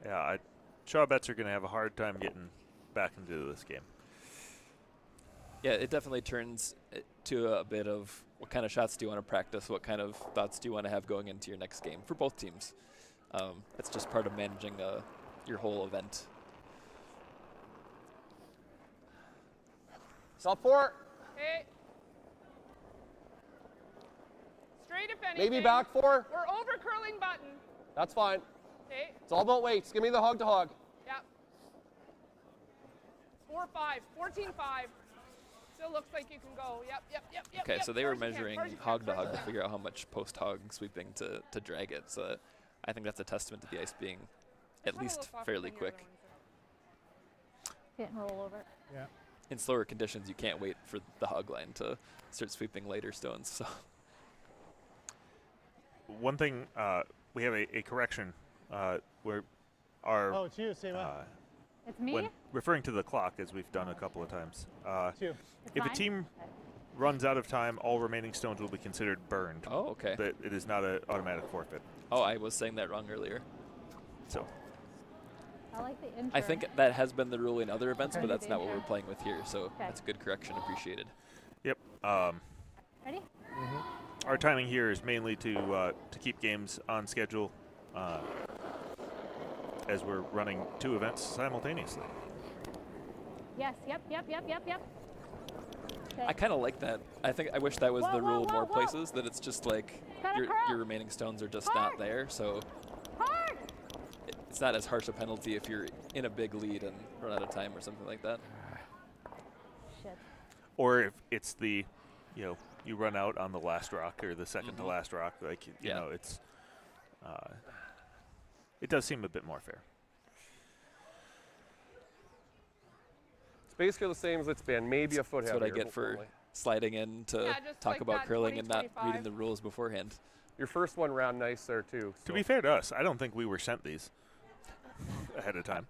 Yeah, Shaw bets are going to have a hard time getting back into this game. Yeah, it definitely turns to a bit of what kind of shots do you want to practice, what kind of thoughts do you want to have going into your next game for both teams. It's just part of managing your whole event. Stop 4. Okay. Straight if anything. Maybe back 4. We're over curling button. That's fine. Okay. It's all about weights. Give me the hog to hog. Yep. 4-5. 14-5. Still looks like you can go. Yep. Okay, yep. so they were Far as you can, measuring far as you can, hog to far as hog you to can. figure out how much post hog sweeping to drag it. So I think that's a testament to the ice being at Try to least look off fairly on your other quick. ones Hit and roll over. Yeah. In slower conditions, you can't wait for the hog line to start sweeping later stones. So One thing, we have a correction where our Oh, it's you, Seema. It's me? when referring to the clock, as we've done a couple of times. It's you. It's If a mine? team runs out of time, all remaining stones will be considered burned. oh, okay. That it is not an automatic forfeit. Oh, I was saying that wrong earlier. So I like the intro. I think that has been the rule in other events, Okay. but that's not what Okay. we're playing with here. So Okay. that's a good correction. Appreciated. yep. Ready? Our timing here is mainly to keep games on schedule, as we're running 2 events simultaneously. Yes. Yep. Okay. I kind of like that. I wish that was Whoa, the whoa, rule whoa, more whoa. places, that it's just like Gotta your curl. remaining stones are just Hard. not there. So Hard. it's not as harsh a penalty if you're in a big lead and run out of time or something like that. Shit. Or if it's the, you run out on the last rock or the second to last rock, like you Yeah. know, it's it does seem a bit more fair. It's basically the same as it's been. Maybe a foot That's heavier. what I get for hopefully. sliding in to Yeah, just talk like about that, curling and not 20-25. reading the rules beforehand. Your first one ran nice there, too. To so. be fair to us, I don't think we were sent these ahead of time.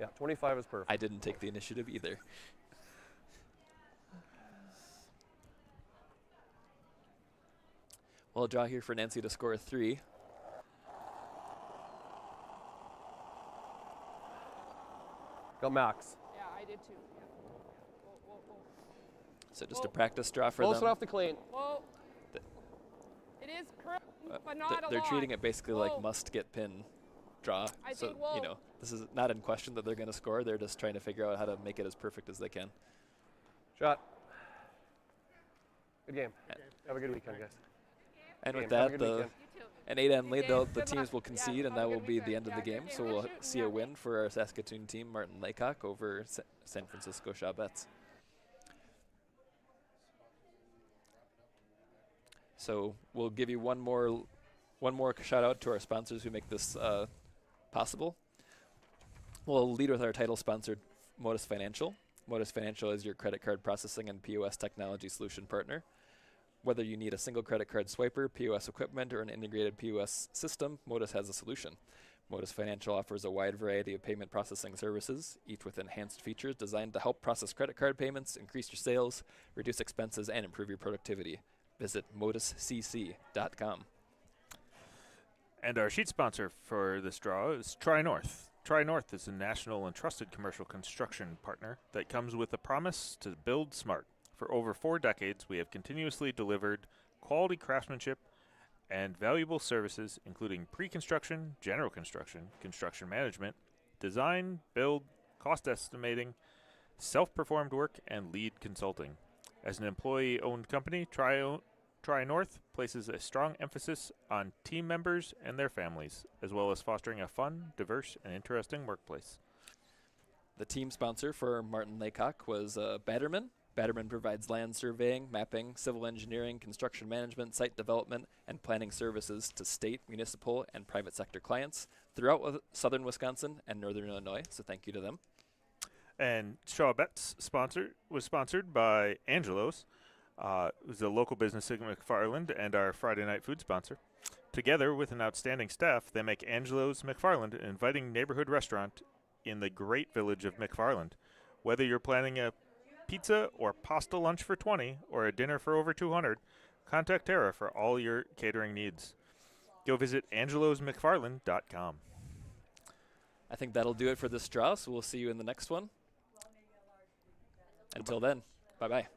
Yeah, 25 is perfect. I didn't take the initiative either. Well, a draw here for Nancy to score 3. Got Max. Yeah, I did too. Yeah. Whoa. So just a Whoa. practice draw for Close them. enough to clean. Whoa. Th- It is correct, but Th- not a they're lot. treating it basically Whoa. like must get pin draw. I so, think, whoa. this is not in question that they're going to score. They're just trying to figure out how to make it as perfect as they can. Shot. Good game. Have a good weekend, guys. And with Game. Have a that, good weekend. an 8-end lead, the Good teams luck. will Yeah, concede, and have that a will good be the weekend. end of the Yeah, game. good So game. we'll Good see a shooting, win for our Saskatoon team, Martin Laycock, over San Francisco Chabets. So we'll give you one more shout out to our sponsors who make this possible. We'll lead with our title sponsor, Modus Financial. Modus Financial is your credit card processing and POS technology solution partner. Whether you need a single credit card swiper, POS equipment, or an integrated POS system, Modus has a solution. Modus Financial offers a wide variety of payment processing services, each with enhanced features designed to help process credit card payments, increase your sales, reduce expenses, and improve your productivity. Visit moduscc.com. And our sheet sponsor for this draw is Tri-North. Tri-North is a national and trusted commercial construction partner that comes with a promise to build smart. For over 4 decades, we have continuously delivered quality craftsmanship and valuable services, including pre-construction, general construction, construction management, design, build, cost estimating, self-performed work, and lead consulting. As an employee-owned company, Tri-North places a strong emphasis on team members and their families, as well as fostering a fun, diverse, and interesting workplace. The team sponsor for Martin Laycock was Batterman. Batterman provides land surveying, mapping, civil engineering, construction management, site development, and planning services to state, municipal, and private sector clients throughout southern Wisconsin and northern Illinois, so thank you to them. And Chabets was sponsored by Angelo's, who's a local business in McFarland and our Friday night food sponsor. Together with an outstanding staff, they make Angelo's McFarland an inviting neighborhood restaurant in the great village of McFarland. Whether you're planning a pizza or pasta lunch for 20 or a dinner for over 200, contact Tara for all your catering needs. Go visit angelosmcfarland.com. I think that'll do it for this draw, so we'll see you in the next one. Until then, bye-bye.